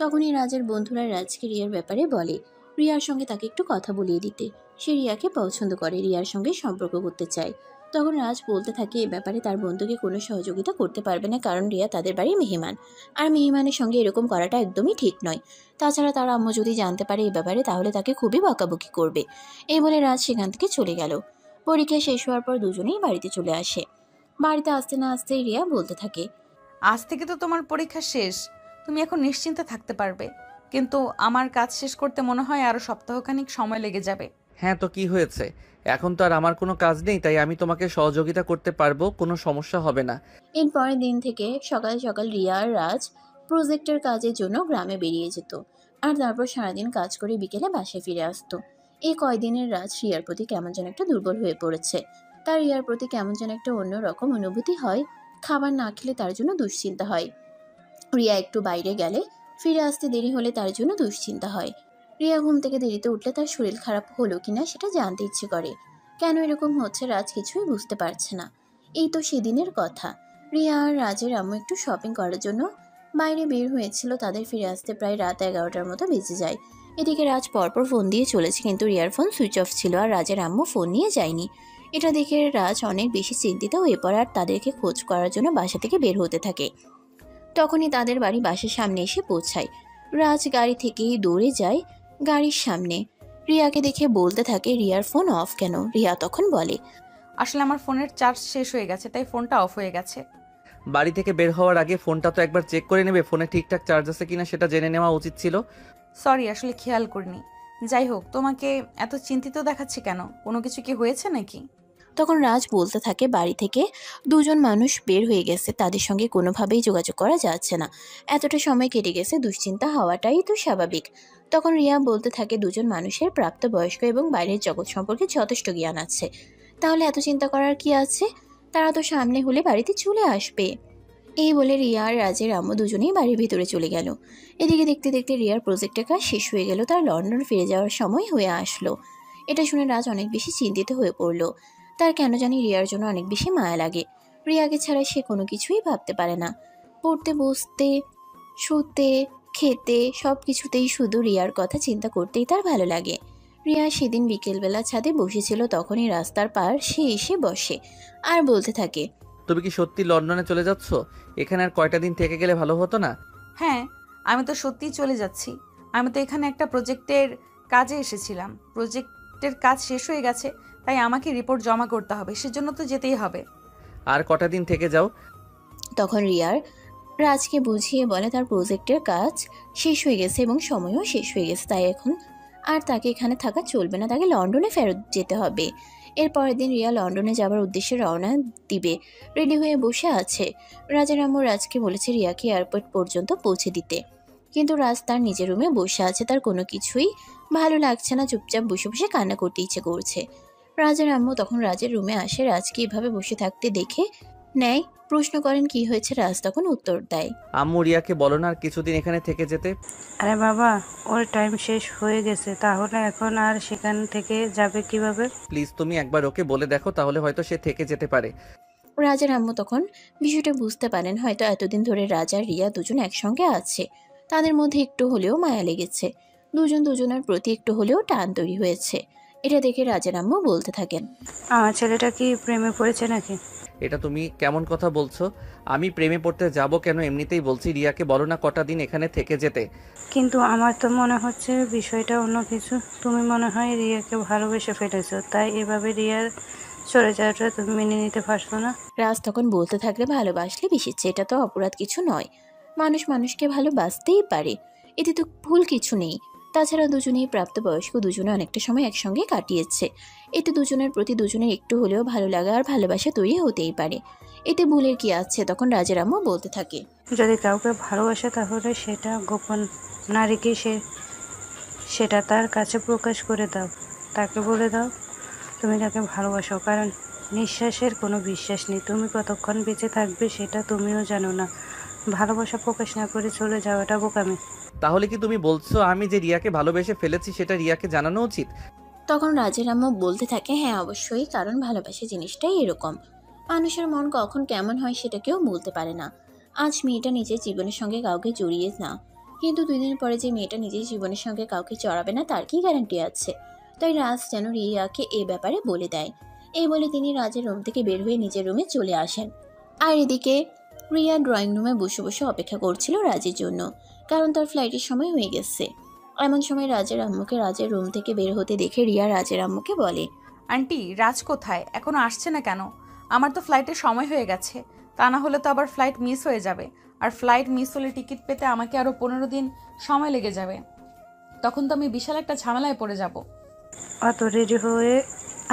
তখনই রাজের বন্ধুরা রাজকে রিয়ার ব্যাপারে বলে রিয়ার সঙ্গে তাকে একটু কথা বলিয়ে দিতে। সে রিয়াকে পছন্দ করে, রিয়ার সঙ্গে সম্পর্ক করতে চায়। তখন রাজ বলতে থাকে এ ব্যাপারে তার বন্ধুকে কোনো সহযোগিতা করতে পারবে না, কারণ রিয়া তাদের বাড়ির মেহমান, আর মেহমানের সঙ্গে এরকম করাটা একদমই ঠিক নয়। তাছাড়া তার আম্মু যদি জানতে পারে এ ব্যাপারে তাহলে তাকে খুবই বকাবকি করবে। এই বলে রাজ সেখান থেকে চলে গেল। পরীক্ষা শেষ হওয়ার পর দুজনেই বাড়িতে চলে আসে। বাড়িতে আসতে না আসতেই রিয়া বলতে থাকে, আজ থেকে তো তোমার পরীক্ষা শেষ, তুমি এখন নিশ্চিন্তে থাকতে পারবে। কিন্তু আমার কাজ শেষ করতে মনে হয় আরও সপ্তাহখানিক সময় লেগে যাবে। হ্যাঁ, তো কি হয়েছে? এখন তো আর আমার কোনো কাজ নেই, তাই আমি তোমাকে সহযোগিতা করতে পারবো, কোনো সমস্যা হবে না। এর পরের দিন থেকে সকাল সকাল রিয়া আর রাজ প্রজেক্টের কাজের জন্য গ্রামে বেরিয়ে যেত, আর তারপর সারাদিন কাজ করে বিকেলে বাসায় ফিরে আসতো। এই কয়দিনের রাজ রিয়ার প্রতি কেমন যেন একটা দুর্বল হয়ে পড়েছে। তার রিয়ার প্রতি কেমন যেন একটা অন্যরকম অনুভূতি হয়। খাবার না খেলে তার জন্য দুশ্চিন্তা হয়। রিয়া একটু বাইরে গেলে ফিরে আসতে দেরি হলে তার জন্য দুশ্চিন্তা হয়। রিয়া ঘুম থেকে দেরিতে উঠলে তার শরীর খারাপ হলো কিনা সেটা জানতে ইচ্ছে করে। কেন এরকম হচ্ছে রাজ কিছুই বুঝতে পারছে না। এই তো সেদিনের কথা, রিয়া আর রাজের আম্মু একটু শপিং করার জন্য বাইরে বের হয়েছিল। তাদের ফিরে আসতে প্রায় রাত 11টার মতো বেজে যায়। এদিকে রাজ পরপর ফোন দিয়ে চলেছে, কিন্তু রিয়ার ফোন সুইচ অফ ছিল, আর রাজের আম্মু ফোন নিয়ে যায়নি। এটা দেখে রাজ অনেক বেশি চিন্তিত হয়ে পড়ে, আর তাদেরকে খোঁজ করার জন্য বাসা থেকে বের হতে থাকে। তখনই তাদের বাড়ি বাসার সামনে এসে পৌঁছায়। রাজ গাড়ি থেকেই দৌড়ে যায় গাড়ির সামনে। রিয়াকে দেখে বলতে থাকে রিয়ার ফোন অফ কেন? রিয়া তখন বলে, আসলে আমার ফোনের চার্জ শেষ হয়ে গেছে, তাই ফোনটা অফ হয়ে গেছে। বাড়ি থেকে বের হওয়ার আগে ফোনটা তো একবার চেক করে নেবে, ফোনে ঠিকঠাক চার্জ আছে কিনা সেটা জেনে নেওয়া উচিত ছিল। সরি, আসলে খেয়াল করিনি। যাই হোক, তোমাকে এত চিন্তিত দেখাচ্ছে কেন? কোনো কিছু কি হয়েছে নাকি? তখন রাজ বলতে থাকে বাড়ি থেকে দুজন মানুষ বের হয়ে গেছে, তাদের সঙ্গে কোনোভাবেই যোগাযোগ করা যাচ্ছে না। এতটা সময় কেটে গেছে, দুশ্চিন্তা হওয়াটাই তো স্বাভাবিক। তখন রিয়া বলতে থাকে দুজন মানুষের প্রাপ্তবয়স্ক এবং বাইরের জগৎ সম্পর্কে যথেষ্ট জ্ঞান আছে, তাহলে এত চিন্তা করার কি আছে? তারা তো সামনে হলে বাড়িতে চলে আসবে। এই বলে রিয়া আর রাজের আম্মু দুজনেই বাড়ির ভিতরে চলে গেল। এদিকে দেখতে দেখতে রিয়ার প্রজেক্টের কাজ শেষ হয়ে গেল, তার লন্ডন ফিরে যাওয়ার সময় হয়ে আসলো। এটা শুনে রাজ অনেক বেশি চিন্তিত হয়ে পড়লো। তার কেন জানি রিয়ার জন্য অনেক বেশি মায়া লাগে। রিয়াকে ছাড়া সে কোনো কিছুই ভাবতে পারে না। পড়তে বসতে, শুতে, খেতে সব কিছুতেই শুধু রিয়ার কথা চিন্তা করতেই তার ভালো লাগে। রিয়া সেদিন বিকেলবেলা ছাদে বসেছিল, তখনই রাস্তার পার সে এসে বসে আর বলতে থাকে, তুমি কি সত্যি লন্ডনে চলে যাচ্ছ? এখানে আর কয়টা দিন থেকে গেলে ভালো হতো না? হ্যাঁ, আমি তো সত্যিই চলে যাচ্ছি। আমি তো এখানে একটা প্রজেক্টের কাজে এসেছিলাম। প্রজেক্টের কাজ শেষ হয়ে গেছে, তাই আমাকে রিপোর্ট জমা করতে হবে, সেজন্য তো যেতেই হবে। আর কটা দিন থেকে যাও। তখন রিয়ার রাজকে বুঝিয়ে বলে তার প্রজেক্টের কাজ শেষ হয়ে গেছে এবং সময়ও শেষ হয়ে গেছে, তাই এখন আর তাকে এখানে থাকা চলবে না, তাকে লন্ডনে ফেরত যেতে হবে। এর পরের দিন রিয়া লন্ডনে যাবার উদ্দেশ্যে রওনা দিবে, রেডি হয়ে বসে আছে। রাজের আম্মু রাজকে বলেছে রিয়াকে এয়ারপোর্ট পর্যন্ত পৌঁছে দিতে, কিন্তু রাজ তার নিজের রুমে বসে আছে। তার কোনো কিছুই ভালো লাগছে না, চুপচাপ বসে বসে কান্না করতে ইচ্ছে করছে। রাজের আম্মু তখন রাজের রুমে আসে। রাজকে এভাবে বসে থাকতে দেখে নেয়। প্রশ্ন করেন কি হয়েছে, রাজ তখন উত্তর দেয়। আম্মু রিয়াকে বলো না আর কিছুদিন এখানে থেকে যেতে। আরে বাবা, ওর টাইম শেষ হয়ে গেছে, তাহলে এখন আর সেখান থেকে যাবে কিভাবে? প্লিজ তুমি একবার ওকে বলে দেখো, তাহলে হয়তো সে থেকে যেতে পারে। রাজার আম্মু তখন বিষয়টা বুঝতে পারেন, হয়তো এতদিন ধরে রাজা আর রিয়া দুজন একসঙ্গে আছে, তাদের মধ্যে একটু হলেও মায়া লেগেছে, দুজন দুজনের প্রতি একটু হলেও টান তৈরি হয়েছে। এটা দেখে রাজার আম্মু বলতে থাকেন। আমার ছেলেটা কি প্রেমে পড়েছে নাকি? এটা তুমি কেমন কথা বলছো? আমি প্রেমে পড়তে যাব কেন? এমনিতেই বলছি রিয়াকে বলো না কটা দিন এখানে থেকে যেতে। কিন্তু আমার তো মনে হচ্ছে বিষয়টা অন্য কিছু। তুমি মনে হয় রিয়াকে ভালোবেসে ফেলেছো, তাই এভাবে রিয়ার চলে যাওয়াটা তুমি মেনে নিতে পারছো না। রাজ তখন বলতে থাকলে, ভালোবাসলে বেশিচ্ছে, এটা তো অপরাধ কিছু নয়, মানুষ মানুষকে ভালোবাসতেই পারে, এতে তো ভুল কিছু নেই। তাছাড়া দুজনেই প্রাপ্তবয়স্ক, দুজনে অনেকটা সময় একসঙ্গে কাটিয়েছে, এতে দুজনের প্রতি দুজনের একটু হলেও ভালো লাগা আর ভালোবাসা তৈরি হতেই পারে, এতে ভুলের কি আছে। তখন রাজের আম্মু বলতে থাকে। যদি কাউকে ভালোবাসে তাহলে সেটা গোপন না রেখে সেটা তার কাছে প্রকাশ করে দাও। তাকে বলে দাও তুমি তাকে ভালোবাসো, কারণ নিঃশ্বাসের কোনো বিশ্বাস নেই। তুমি কতক্ষণ বেঁচে থাকবে সেটা তুমিও জানো না। ভালোবাসা প্রকাশ না করে চলে যাওয়াটা বোকামি। তাহলে কি তুমি বলছো আমি যে রিয়াকে ভালোবেসে ফেলেছি সেটা রিয়াকে জানানো উচিত? তখন রাজের আম্মু বলতে থাকে, হ্যাঁ অবশ্যই, কারণ ভালোবাসা জিনিসটাই এরকম, মানুষের মন কখন কেমন হয় সেটা কেউ বলতে পারে না। আজ মেয়েটা নিজের জীবনের সঙ্গে কাউকে জড়িয়ে না, কিন্তু 2 দিন পরে যে মেয়েটা নিজের জীবনের সঙ্গে কাউকে জড়াবে না তার কি গ্যারান্টি আছে। তাই রাজ যেন রিয়াকে এ ব্যাপারে বলে দেয়। এই বলে তিনি রাজের রুম থেকে বের হয়ে নিজের রুমে চলে আসেন। আর এদিকে রিয়া ড্রয়িং রুমে বসে বসে অপেক্ষা করছিল রাজের জন্য, কারণ তার ফ্লাইটের সময় হয়ে গেছে। এমন সময় রাজের আম্মুকে রাজের রুম থেকে বের হতে দেখে রিয়া রাজের আম্মুকে বলে। আন্টি, রাজ কোথায়? এখনো আসছে না কেন? আমার তো ফ্লাইটের সময় হয়ে গেছে, তা না হলে তো আবার ফ্লাইট মিস হয়ে যাবে। আর ফ্লাইট মিস হলে টিকিট পেতে আমাকে আরও 15 দিন সময় লেগে যাবে। তখন তো আমি বিশাল একটা ঝামেলায় পড়ে যাব। অত রেডি হয়ে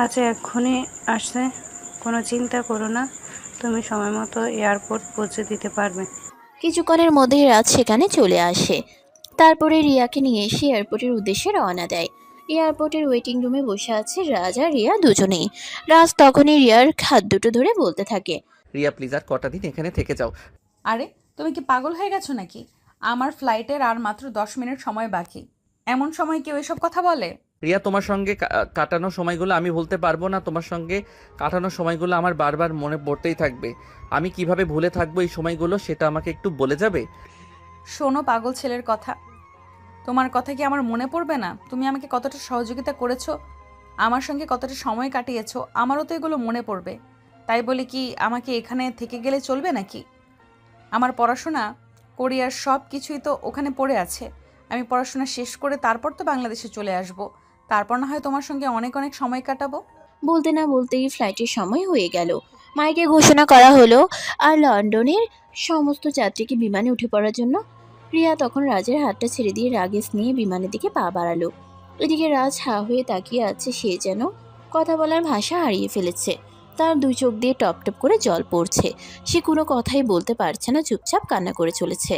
আছে, এক্ষুনি আসছে, কোনো চিন্তা করো না, তুমি সময় মতো এয়ারপোর্ট পৌঁছে দিতে পারবে। কিছুক্ষণের মধ্যেই রাজ সেখানে চলে আসে। তারপরে রিয়াকে নিয়ে এসে এয়ারপোর্টের উদ্দেশ্যে রওনা দেয়। এয়ারপোর্টের ওয়েটিং রুমে বসে আছে রাজ আর রিয়া দুজনেই। রাজ তখনই রিয়ার হাত দুটো ধরে বলতে থাকে। রিয়া প্লিজ আর কটা দিন এখানে থেকে যাও। আরে, তুমি কি পাগল হয়ে গেছো নাকি? আমার ফ্লাইটের আর মাত্র 10 মিনিট সময় বাকি। এমন সময় কেউ এসব কথা বলে? রিয়া তোমার সঙ্গে কাটানো সময়গুলো আমি ভুলতে পারবো না। তোমার সঙ্গে কাটানো সময়গুলো আমার বারবার মনে পড়তেই থাকবে। আমি কিভাবে ভুলে থাকবো এই সময়গুলো সেটা আমাকে একটু বলে যাবে? শোনো পাগল ছেলের কথা, তোমার কথা কি আমার মনে পড়বে না? তুমি আমাকে কতটা সহযোগিতা করেছো, আমার সঙ্গে কতটা সময় কাটিয়েছো, আমারও তো এগুলো মনে পড়বে। তাই বলে কি আমাকে এখানে থেকে গেলে চলবে নাকি? আমার পড়াশোনা, কোরিয়ার সব কিছুই তো ওখানে পড়ে আছে। আমি পড়াশোনা শেষ করে তারপর তো বাংলাদেশে চলে আসব। তারপর না হয় তোমার সঙ্গে অনেক অনেক সময় কাটাবো। বলতে না বলতেই ফ্লাইটের সময় হয়ে গেল। মাইকে ঘোষণা করা হলো আর লন্ডনের সমস্ত যাত্রীকে বিমানে উঠে পড়ার জন্য। রিয়া তখন রাজের হাতটা ছেড়ে দিয়ে রাগেশ নিয়ে বিমানের দিকে পা বাড়ালো। এদিকে রাজ হা হয়ে তাকিয়ে আছে, সে যেন কথা বলার ভাষা হারিয়ে ফেলেছে। তার 2 চোখ দিয়ে টপ টপ করে জল পড়ছে, সে কোনো কথাই বলতে পারছে না, চুপচাপ কান্না করে চলেছে।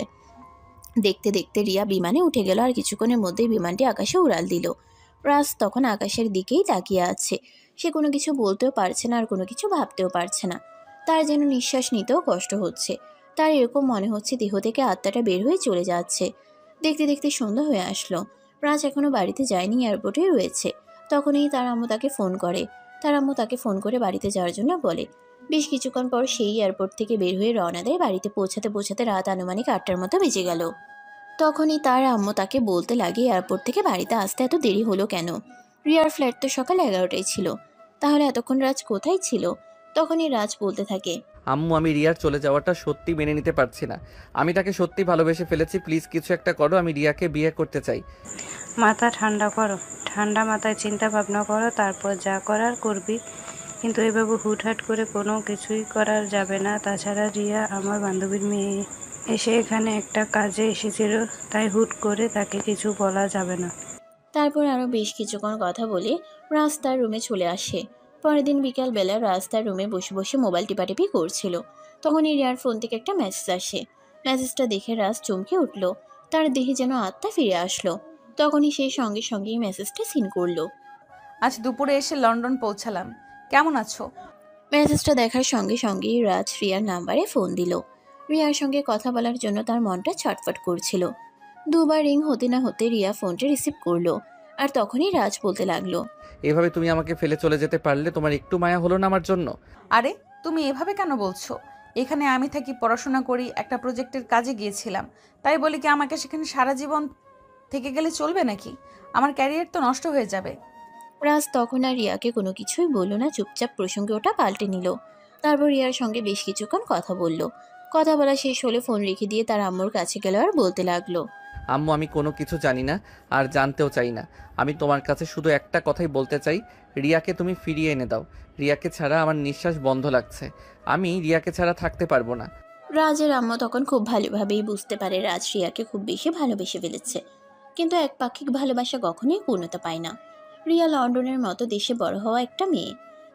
দেখতে দেখতে রিয়া বিমানে উঠে গেল আর কিছুক্ষণের মধ্যেই বিমানটি আকাশে উড়াল দিল। রাজ তখন আকাশের দিকেই তাকিয়ে আছে, সে কোনো কিছু বলতেও পারছে না আর কোনো কিছু ভাবতেও পারছে না। তার যেন নিঃশ্বাস নিতেও কষ্ট হচ্ছে, তার এরকম মনে হচ্ছে দেহ থেকে আত্মাটা বের হয়ে চলে যাচ্ছে। দেখতে দেখতে সন্ধ্যা হয়ে আসলো। রাজ এখনো বাড়িতে যায়নি, এয়ারপোর্টেই রয়েছে। তখনই তার আম্মু তাকে ফোন করে। তার আম্মু তাকে ফোন করে বাড়িতে যাওয়ার জন্য বলে। বেশ কিছুক্ষণ পর সেই এয়ারপোর্ট থেকে বের হয়ে রওনা দেয়। বাড়িতে পৌঁছাতে পৌঁছাতে রাত আনুমানিক 8টার মতো বেজে গেল। তখনই তার আম্মু তাকে বলতে লাগে, এয়ারপোর্ট থেকে বাড়িতে আসতে এত দেরি হলো কেন? রিয়ার ফ্লাইট তো সকাল 11টায় ছিল, তাহলে এতক্ষণ রাজ কোথায় ছিল? তখনই রাজ বলতে থাকে। আম্মু আমি রিয়ার চলে যাওয়াটা সত্যি মেনে নিতে পারছি না। আমি তাকে সত্যি ভালোবেসে ফেলেছি। প্লিজ কিছু একটা করো, আমি রিয়াকে বিয়ে করতে চাই। মাথা ঠান্ডা করো, ঠান্ডা মাথায় চিন্তা ভাবনা করো, তারপর যা করার করবি। কিন্তু এভাবে হুটহাট করে কোনো কিছুই করা যাবে না। তাছাড়া রিয়া আমার বান্ধবীর মেয়ে, এসে এখানে একটা কাজে এসেছিল, তাই হুট করে তাকে কিছু বলা যাবে না। তারপর আরও বেশ কিছুক্ষণ কথা বলে রাজ তার রুমে চলে আসে। পরের দিন বিকালবেলা রাজ তার রুমে বসে বসে মোবাইল টিপাটিপি করছিল। তখনই রিয়ার ফোন থেকে একটা মেসেজ আসে। মেসেজটা দেখে রাজ চমকে উঠল, তার দেহে যেন আত্মা ফিরে আসলো। তখনই সেই সঙ্গে সঙ্গেই মেসেজটা সিন করলো। আজ দুপুরে এসে লন্ডন পৌঁছালাম। কেমন আছো? মেসেজটা দেখার সঙ্গে সঙ্গেই রাজ রিয়ার নাম্বারে ফোন দিল। রিয়ার সঙ্গে কথা বলার জন্য তার মনটা ছটফট করছিল। দুবার রিং হতে না হতে রিয়া ফোনটা রিসিভ করলো। আর তখনই রাজ বলতে লাগলো, এভাবে তুমি আমাকে ফেলে চলে যেতে পারলে তোমার একটু মায়া হলো না আমার জন্য? আরে তুমি এভাবে কেন বলছো? এখানে আমি থাকি, পড়াশোনা করি, একটা প্রজেক্টের কাজে গিয়েছিলাম, তাই বলি কি আমাকে সেখানে সারা জীবন থেকে গেলে চলবে নাকি? আমার ক্যারিয়ার তো নষ্ট হয়ে যাবে। রাজ তখন আর রিয়াকে কোনো কিছুই বলল না, চুপচাপ প্রসঙ্গে ওটা পাল্টে নিল। তারপর রিয়ার সঙ্গে বেশ কিছুক্ষণ কথা বলল। কথা বলা শেষ হলে ফোন রেখে দিয়ে তার আম্মুর কাছে গেল আর বলতে লাগলো, আম্মু, আমি কোনো কিছু জানি না আর জানতেও চাই না। আমি তোমার কাছে শুধু একটা কথাই বলতে চাই, রিয়াকে তুমি ফিরিয়ে এনে দাও। রিয়াকে ছাড়া আমার নিঃশ্বাস বন্ধ লাগছে। আমি রিয়াকে ছাড়া থাকতে পারবো না। রাজের আম্মু তখন খুব ভালোভাবেই বুঝতে পারে রাজ রিয়াকে খুব বেশি ভালোবেসে ফেলেছে, কিন্তু একপাক্ষিক ভালোবাসা কখনোই পূর্ণতা পায় না। রিয়া লন্ডনের মতো দেশে বড় হওয়া একটা মেয়ে,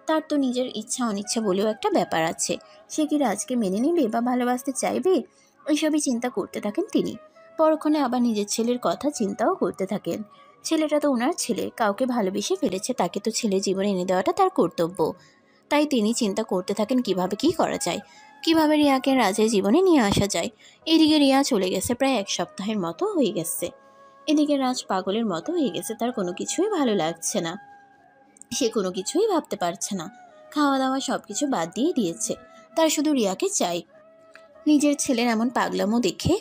তার তো নিজের ইচ্ছা অনিচ্ছা বলেও একটা ব্যাপার আছে। সে কি রাজকে মেনে নেবে বা ভালোবাসতে চাইবে? ওইসবই চিন্তা করতে থাকেন তিনি। পরক্ষণে আবার নিজের ছেলের কথা চিন্তাও করতে থাকেন। ছেলেটা তো ওনার ছেলে, কাউকে ভালোবেসে ফেলেছে, তাকে তো ছেলের জীবনে এনে দেওয়াটা তার কর্তব্য। তাই তিনি চিন্তা করতে থাকেন কিভাবে কি করা যায়, কিভাবে রিয়াকে রাজের জীবনে নিয়ে আসা যায়। এদিকে রিয়া চলে গেছে, প্রায় 1 সপ্তাহের মতো হয়ে গেছে। এদিকে রাজ পাগলের মতো হয়ে গেছে, তার কোনো কিছুই ভালো লাগছে না, সে কোনো কিছুই ভাবতে পারছে না। খাওয়া দাওয়া সবকিছু বাদ দিয়ে দিয়েছে, তার শুধু রিয়াকে চাই। নিজের ছেলের এমন পাগলামো দেখে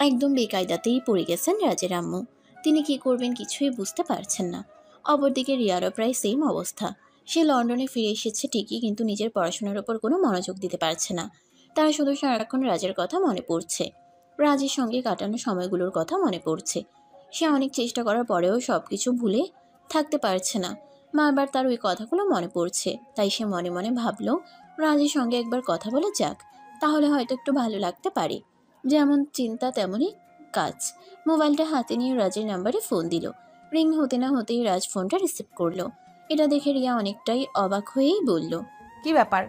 একদম বেকায়দাতেই পড়ে গেছেন রাজের আম্মু। তিনি কি করবেন কিছুই বুঝতে পারছেন না। অপরদিকে রিয়ারও প্রায় সেম অবস্থা। সে লন্ডনে ফিরে এসেছে ঠিকই, কিন্তু নিজের পড়াশোনার ওপর কোনো মনোযোগ দিতে পারছে না। তার শুধু সারাক্ষণ রাজের কথা মনে পড়ছে, রাজের সঙ্গে কাটানো সময়গুলোর কথা মনে পড়ছে। সে অনেক চেষ্টা করার পরেও সব কিছু ভুলে থাকতে পারছে না। বারবার তার ওই কথাগুলো মনে পড়ছে, তাই সে মনে মনে ভাবল রাজের সঙ্গে একবার কথা বলে যাক, তাহলে হয়তো একটু ভালো লাগতে পারে। যেমন চিন্তা তেমনই কাজ। মোবাইলটা হাতে নিয়ে রাজের নাম্বারে ফোন দিল। রিং হতে না হতেই রাজ ফোনটা রিসিভ করলো। এটা দেখে রিয়া অনেকটাই অবাক হয়েই বলল, কি ব্যাপার?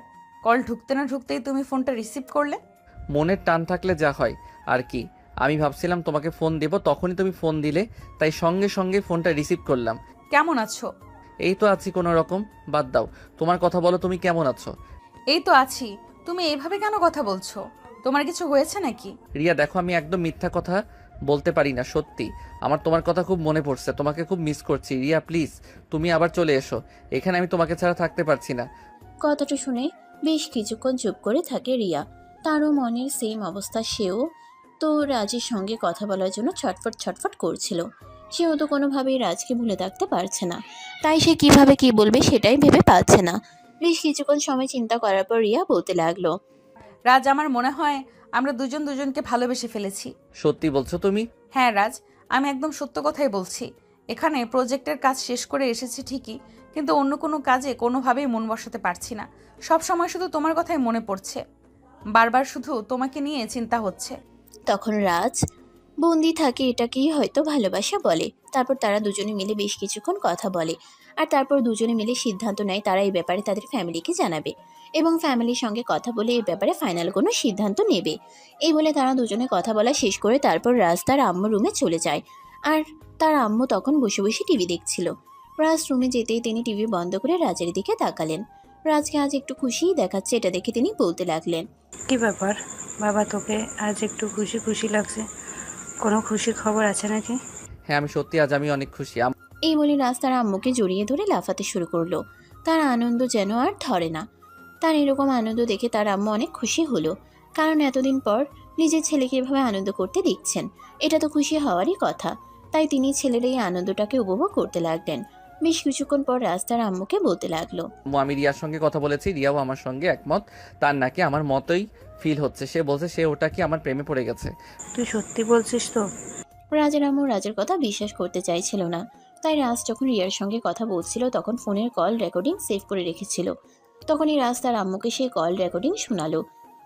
কল ঢুকতে না ঢুকতেই তুমি ফোনটা রিসিভ করলে? মনের টান থাকলে যা হয় আর কি। আমি ভাবছিলাম তোমাকে ফোন দেব, তখনই তুমি ফোন দিলে, তাই সঙ্গে সঙ্গে ফোনটা রিসিভ করলাম। কেমন আছো? এই তো আছি কোনো রকম। বাদ দাও, তোমার কথা বলো, তুমি কেমন আছো? এই তো আছি। তুমি এইভাবে কেন কথা বলছো? তোমার কিছু হয়েছে নাকি? রিয়া দেখো, আমি একদম মিথ্যা কথা বলতে পারি না, সত্যি। আমার তোমার কথা খুব মনে পড়ছে, তোমাকে খুব মিস করছি। রিয়া প্লিজ, তুমি আবার চলে এসো, এখানে আমি তোমাকে ছাড়া থাকতে পারছি না। কথাটা শুনে বেশ কিছুক্ষণ চুপ করে থাকে রিয়া। তারও মনের সেম অবস্থা, সেও তো রাজের সঙ্গে কথা বলার জন্য ছটফট ছটফট করছিল। সেও তো কোনোভাবেই রাজকে ভুলে থাকতে পারছে না, তাই সে কিভাবে কি বলবে সেটাই ভেবে পাচ্ছে না। বেশ কিছুক্ষণ সময় চিন্তা করার পর রিয়া বলতে লাগলো, রাজ, আমার মনে হয় আমরা দুজন দুজনকে ভালোবেসে ফেলেছি। সত্যি বলছো তুমি? হ্যাঁ রাজ, আমি একদম সত্য কথাই বলছি। এখানে প্রজেক্টের কাজ শেষ করে এসেছি ঠিকই, কিন্তু অন্য কোনো কাজে কোনোভাবেই মন বসাতে পারছি না। সব সময় শুধু তোমার কথাই মনে পড়ছে, বারবার শুধু তোমাকে নিয়ে চিন্তা হচ্ছে। তখন রাজ বন্দি থাকে এটাকেই হয়তো ভালোবাসা বলে। তারপর তারা দুজনে মিলে বেশ কিছুক্ষণ কথা বলে, আর তারপর দুজনে মিলে সিদ্ধান্ত নেয় তারা এই ব্যাপারে তাদের ফ্যামিলিকে জানাবে এবং ফ্যামিলির সঙ্গে কথা বলে এই ব্যাপারে ফাইনাল কোনো সিদ্ধান্ত নেবে। এই বলে তারা দুজনে কথা বলা শেষ করে তারপর রাজ তার আম্মু রুমে চলে যায়। আর তার আম্মু তখন বসে বসে টিভি দেখছিল। রাজ রুমে যেতেই তিনি টিভি বন্ধ করে রাজের দিকে তাকালেন। রাজকে আজ একটু খুশিই দেখাচ্ছে, এটা দেখে তিনি বলতে লাগলেন, কি ব্যাপার বাবা, তোকে আজ একটু খুশি খুশি লাগছে? কোনো খুশি খবর আছে নাকি? হ্যাঁ, আমি সত্যি আজ আমি অনেক খুশি। এই বলে রাজ তার আম্মুকে জড়িয়ে ধরে লাফাতে শুরু করলো। তার আনন্দ যেন আর ধরে না। তার এরকম আনন্দ দেখে তার আম্মু অনেক খুশি হলো, কারণ এতদিন পর নিজের ছেলেকে এভাবে আনন্দ করতে দেখছেন, এটা তো খুশি হওয়ারই কথা। তাই তিনি ছেলের এই আনন্দটাকে উপভোগ করতে লাগলেন। বেশ কিছুক্ষণ পর রাজ তার আম্মুকে বলতে লাগলো, আমি রিয়ার সঙ্গে কথা বলেছি, রিয়াও আমার সঙ্গে একমত। তার নাকি আমার মতোই ফিল হচ্ছে। সে বলছে সে ওটা কি আমার প্রেমে পড়ে গেছে। তুই সত্যি বলছিস তো? রাজের আম্মু রাজের কথা বিশ্বাস করতে চাইছিল না। তাই রাজ যখন রিয়ার সঙ্গে কথা বলছিল তখন ফোনের কল রেকর্ডিং সেভ করে রেখেছিল। তখনই রাজ তার আম্মুকে সেই কল রেকর্ডিং শোনালো।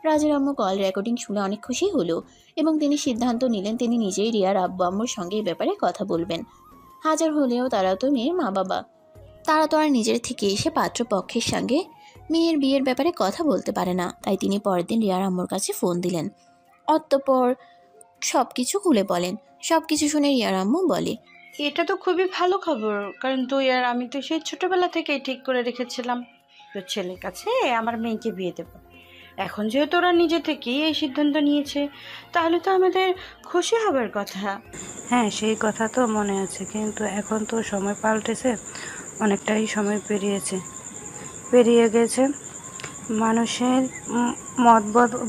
রাজের আম্মু কল রেকর্ডিং শুনে অনেক খুশি হলো এবং তিনি সিদ্ধান্ত নিলেন তিনি নিজেই রিয়ার আব্বু আম্মুর সঙ্গে এই ব্যাপারে কথা বলবেন। হাজার হলেও তারা তো মেয়ের মা বাবা, তারা তো আর নিজের থেকে এসে পাত্রপক্ষের সঙ্গে মেয়ের বিয়ের ব্যাপারে কথা বলতে পারে না। তাই তিনি পরের দিন রিয়ার আম্মুর কাছে ফোন দিলেন। অতঃপর সব কিছু খুলে বলেন। সব কিছু শুনে রিয়ার আম্মু বলে, এটা তো খুবই ভালো খবর, কারণ তুই আর আমি তো সেই ছোটবেলা থেকেই ঠিক করে রেখেছিলাম তোর ছেলের কাছে আমার মেয়েকে বিয়ে দেবো। এখন যেহেতু ওরা নিজে থেকেই এই সিদ্ধান্ত নিয়েছে, তাহলে তো আমাদের খুশি হবার কথা। হ্যাঁ, সেই কথা তো মনে আছে, কিন্তু এখন তো সময় পাল্টেছে, অনেকটাই সময় পেরিয়ে গেছে। মানুষের মত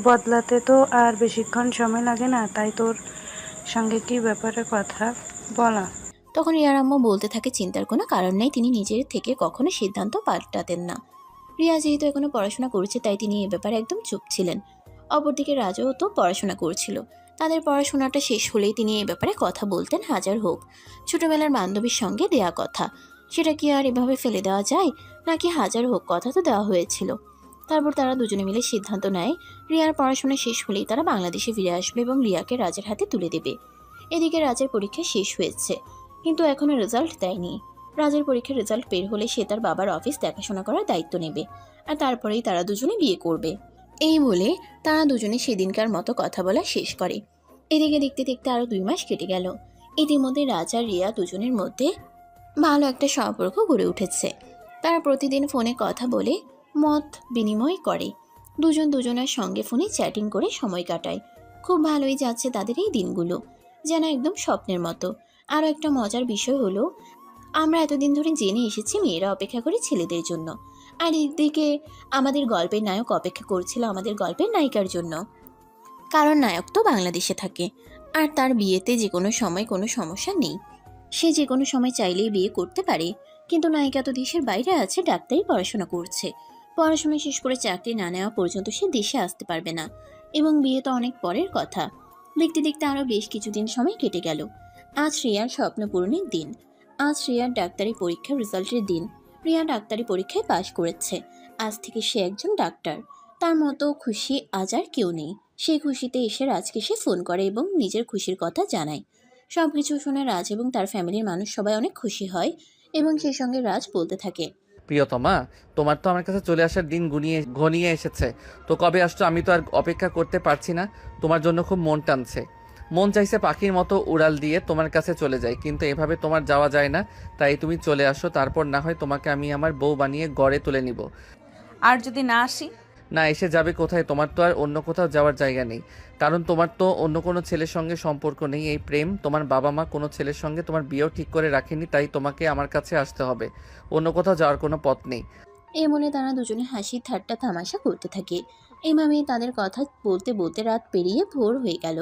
বদলাতে তো আর বেশিক্ষণ সময় লাগে না। তাই তোর সঙ্গে কি ব্যাপারে কথা বলা। তখন রিয়ার আম্মু বলতে থাকে চিন্তার কোনো কারণ নেই, তিনি নিজের থেকে কখনো সিদ্ধান্ত পাল্টাতেন না। রিয়া যেহেতু এখনো পড়াশোনা করছে তাই তিনি এ ব্যাপারে একদম চুপ ছিলেন। অপরদিকে রাজও তো পড়াশোনা করছিল। তাদের পড়াশোনাটা শেষ হলেই তিনি এ ব্যাপারে কথা বলতেন, হাজার হোক ছোটবেলার বান্ধবীর সঙ্গে দেয়া কথা। সেটা কি আর এভাবে ফেলে দেওয়া যায়? নাকি হাজার হোক কথা তো দেওয়া হয়েছিল। তারপর তারা দুজনে মিলে সিদ্ধান্ত নেয় রিয়ার পড়াশোনা শেষ হলেই তারা বাংলাদেশে ফিরে আসবে এবং রিয়াকে রাজের হাতে তুলে দেবে। এদিকে রাজের পরীক্ষা শেষ হয়েছে, কিন্তু এখনো রেজাল্ট দেয়নি। রাজের পরীক্ষার রেজাল্ট বের হলে সে তার বাবার অফিস দেখাশোনা করার দায়িত্ব নেবে, আর তারপরেই তারা দুজনে বিয়ে করবে। এই বলে তারা দুজনে সেদিনকার মতো কথা বলা শেষ করে। এদিকে দেখতে দেখতে আরো 2 মাস কেটে গেল। ইতিমধ্যে রাজ আর রিয়া দুজনের মধ্যে ভালো একটা সম্পর্ক গড়ে উঠেছে। তারা প্রতিদিন ফোনে কথা বলে মত বিনিময় করে। দুজন দুজনের সঙ্গে ফোনে চ্যাটিং করে সময় কাটায়। খুব ভালোই যাচ্ছে তাদের এই দিনগুলো, যেন একদম স্বপ্নের মতো। আরও একটা মজার বিষয় হলো, আমরা এতদিন ধরে জেনে এসেছি মেয়েরা অপেক্ষা করে ছেলেদের জন্য, আর এদিকে আমাদের গল্পের নায়ক অপেক্ষা করছিল আমাদের গল্পের নায়িকার জন্য। কারণ নায়ক তো বাংলাদেশে থাকে, আর তার বিয়েতে যে কোনো সময় কোনো সমস্যা নেই। সে যে কোনো সময় চাইলেই বিয়ে করতে পারে। কিন্তু নায়িকা তো দেশের বাইরে আছে, ডাক্তারি পড়াশোনা করছে। পড়াশোনা শেষ করে চাকরি না নেওয়া পর্যন্ত সে দেশে আসতে পারবে না, এবং বিয়ে তো অনেক পরের কথা। দেখতে দেখতে আরও বেশ কিছুদিন সময় কেটে গেল। আজ রিয়ার স্বপ্ন পূরণের দিন। আজ রিয়ার ডাক্তারি পরীক্ষার রেজাল্টের দিন। রিয়া ডাক্তারি পরীক্ষায় পাশ করেছে। আজ থেকে সে একজন ডাক্তার। তার মতো খুশি আজ আর কেউ নেই। সেই খুশিতে এসে রাজকে সে ফোন করে এবং নিজের খুশির কথা জানায়। সবকিছু শুনে রাজ এবং তার ফ্যামিলির মানুষ সবাই অনেক খুশি হয়, এবং সেই সঙ্গে রাজ বলতে থাকে, প্রিয়তমা, তোমার তো আমার কাছে চলে আসার দিন ঘনিয়ে এসেছে। তো কবে আসছো? আমি তো আর অপেক্ষা করতে পারছি না। তোমার জন্য খুব মন টানছে। মন চাইছে পাখির মতো উড়াল দিয়ে তোমার কাছে চলে যায়, কিন্তু এভাবে তোমার যাওয়া যায় না। তাই তুমি চলে আসো, তারপর না হয় তোমাকে আমি আমার বউ বানিয়ে গড়ে তুলে নিব। আর যদি না আসি? না, এসে যাবে কোথায়? তোমার তো আর অন্য কোথাও যাওয়ার জায়গা নেই, কারণ তোমার তো অন্য কোনো ছেলের সঙ্গে সম্পর্ক নেই। এই প্রেম, তোমার বাবা মা কোনো ছেলের সঙ্গে তোমার বিয়েও ঠিক করে রাখেনি, তাই তোমাকে আমার কাছে আসতে হবে। অন্য কোথাও যাওয়ার কোনো পথ নেই। এই বলে তারা দুজনে হাসি ঠাট্টা তামাশা করতে থাকে। এভাবেই তাদের কথা বলতে বলতে রাত পেরিয়ে ভোর হয়ে গেল।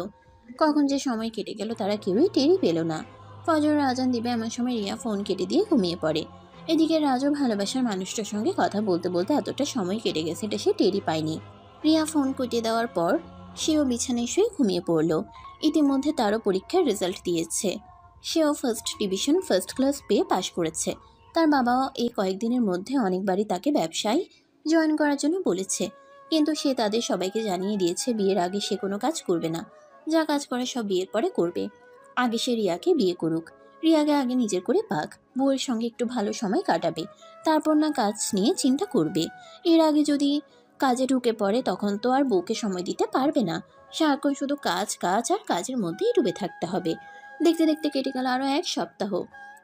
কখন যে সময় কেটে গেল তারা কেউই টেরই পেল না। ফজরের আজান দিবে এমন সময় রিয়া ফোন কেটে দিয়ে ঘুমিয়ে পড়ে। এদিকে রাজও ভালোবাসার মানুষটার সঙ্গে কথা বলতে বলতে এতটা সময় কেটে গেছে এটা সে টেরই পায়নি। রিয়া ফোন কেটে দেওয়ার পর সেও বিছানায় শুয়ে ঘুমিয়ে পড়ল। ইতিমধ্যে তারও পরীক্ষার রেজাল্ট দিয়েছে। সেও ফার্স্ট ডিভিশন ফার্স্ট ক্লাস পেয়ে পাশ করেছে। তার বাবাও এই কয়েকদিনের মধ্যে অনেকবারই তাকে ব্যবসায় জয়েন করার জন্য বলেছে, কিন্তু সে তাদের সবাইকে জানিয়ে দিয়েছে বিয়ের আগে সে কোনো কাজ করবে না। যা কাজ করে সব বিয়ের পরে করবে। আগে সে রিয়াকে বিয়ে করুক, রিয়াকে আগে নিজের করে পাক, বউয়ের সঙ্গে একটু ভালো সময় কাটাবে, তারপর না কাজ নিয়ে চিন্তা করবে। এর আগে যদি কাজে ঢুকে পড়ে তখন তো আর বউকে সময় দিতে পারবে না। সারাক্ষণ শুধু কাজ কাজ আর কাজের মধ্যেই ডুবে থাকতে হবে। দেখতে দেখতে কেটে গেল আরও 1 সপ্তাহ।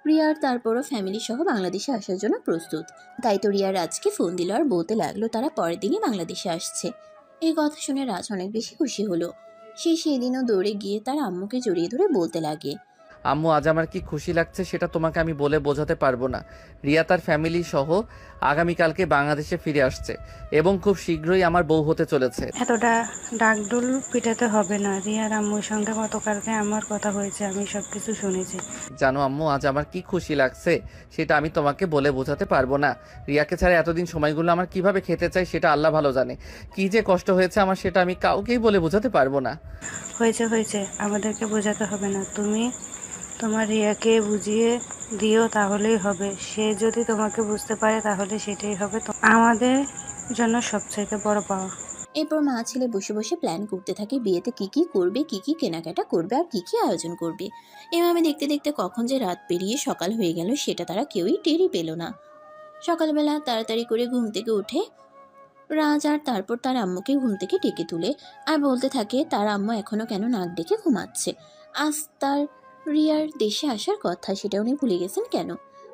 রিয়ার তারপরও ফ্যামিলি সহ বাংলাদেশে আসার জন্য প্রস্তুত। তাই তো রিয়া রাজকে ফোন দিল আর বলতে লাগলো তারা পরের দিনই বাংলাদেশে আসছে। এই কথা শুনে রাজ অনেক বেশি খুশি হলো। সে সেদিনও দৌড়ে গিয়ে তার আম্মুকে জড়িয়ে ধরে বলতে লাগে, আম্মু, আজ আমার কি খুশি লাগছে সেটা তোমাকে আমি বলে বোঝাতে পারবো না। রিয়া তার ফ্যামিলি সহ আগামীকালকে বাংলাদেশে ফিরে আসছে এবং খুব শীঘ্রই আমার বউ হতে চলেছে। এতটা ডাকডুল পিটাতে হবে না। রিয়ার আম্মুর সঙ্গে গতকালকে আমার কথা হয়েছে, আমি সব কিছু শুনেছি। জানো আম্মু, আজ আমার কি খুশি লাগছে সেটা আমি তোমাকে বলে বোঝাতে পারবো না। রিয়াকে ছাড়া এতদিন সময়গুলো আমার কিভাবে খেতে চাই সেটা আল্লাহ ভালো জানে। কি যে কষ্ট হয়েছে আমার সেটা আমি কাউকেই বলে বোঝাতে পারবো না। হয়েছে, আমাদেরকে বোঝাতে হবে না। তুমি তোমার রিয়াকে বুঝিয়ে দিও, তাহলেই হবে। সে যদি তোমাকে বুঝতে পারে তাহলে সেটাই হবে আমাদের জন্য সবচাইতে বড় পাওয়া। এরপর মা ছেলে বসে বসে প্ল্যান করতে থাকে বিয়েতে কি কি করবে, কি কি কেনাকাটা করবে আর কি কি আয়োজন করবে। এভাবে দেখতে দেখতে কখন যে রাত পেরিয়ে সকাল হয়ে গেল সেটা তারা কেউই টেরই পেল না। সকালবেলা তাড়াতাড়ি করে ঘুম থেকে উঠে রাজ আর তারপর তার আম্মুকে ঘুম থেকে ডেকে তুলে আর বলতে থাকে তার আম্মু এখনো কেন নাক ডেকে ঘুমাচ্ছে। আজ তার রিয়ার দেশে আসার কথা, সেটা উনি ভুলে গেছেন কেন?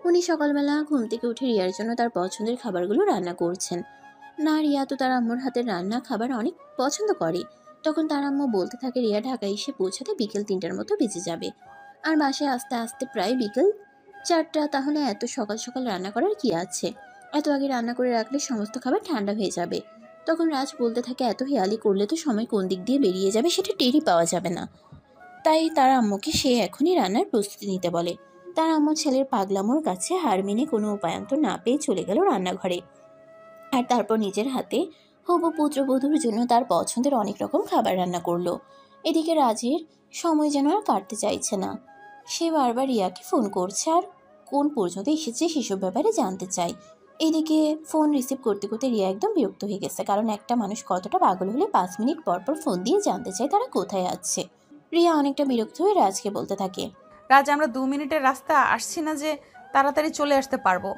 উনি সকালবেলা ঘুম থেকে উঠে রিয়ার জন্য তার পছন্দের খাবারগুলো রান্না করছেন। না, রিয়া তো তার আম্মুর হাতের রান্না খাবার অনেক পছন্দ করে। তখন তার আম্মু বলতে থাকে রিয়া ঢাকায় এসে পৌঁছাতে বিকেল 3টার মতো বেজে যাবে, আর বাসায় আসতে আসতে প্রায় বিকেল 4টা। তাহলে এত সকাল সকাল রান্না করার কি আছে? এত আগে রান্না করে রাখলে সমস্ত খাবার ঠান্ডা হয়ে যাবে। তখন রাজ বলতে থাকে এত হেয়ালি করলে তো সময় কোন দিক দিয়ে বেরিয়ে যাবে সেটা টেরই পাওয়া যাবে না। তাই তার আম্মুকে সে এখনই রান্নার প্রস্তুতি নিতে বলে। তার আম্মু ছেলের পাগলামোর কাছে হার মেনে কোনো উপায়ান্ত না পেয়ে চলে গেল রান্নাঘরে। আর তারপর নিজের হাতে হবু পুত্রবধূর জন্য তার পছন্দের অনেক রকম খাবার রান্না করলো। এদিকে রাজের সময় যেন আর কাটতে চাইছে না। সে বারবার রিয়াকে ফোন করছে আর কোন পর্যন্ত এসেছে সেসব ব্যাপারে জানতে চায়। এদিকে ফোন রিসিভ করতে করতে রিয়া একদম বিরক্ত হয়ে গেছে, কারণ একটা মানুষ কতটা পাগল হলে 5 মিনিট পর পর ফোন দিয়ে জানতে চায় তারা কোথায় আছে। রিয়া অনেকটা বিরক্ত হয়ে রাজকে বলতে থাকে, রাজ, আমরা 2 মিনিটের রাস্তা আসছি না যে তাড়াতাড়ি চলে আসতে পারবো।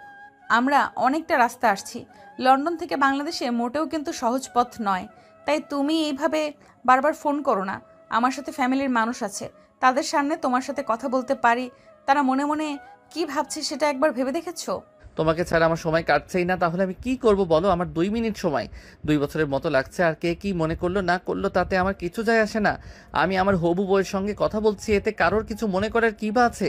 আমরা অনেকটা রাস্তা আসছি। লন্ডন থেকে বাংলাদেশে মোটেও কিন্তু সহজ পথ নয়। তাই তুমি এইভাবে বারবার ফোন করো না। আমার সাথে ফ্যামিলির মানুষ আছে, তাদের সামনে তোমার সাথে কথা বলতে পারি। তারা মনে মনে কি ভাবছে সেটা একবার ভেবে দেখেছো? তোমাকে ছাড়া আমার সময় কাটছেই না, তাহলে আমি কি করব বলো? আমার 2 মিনিট সময় 2 বছরের মতো লাগছে, আর কে কি মনে করলো না করলো তাতে আমার কিছু যায় আসে না। আমি আমার হবু বউয়ের সঙ্গে কথা বলছি, এতে কারোর কিছু মনে করার কি বা আছে?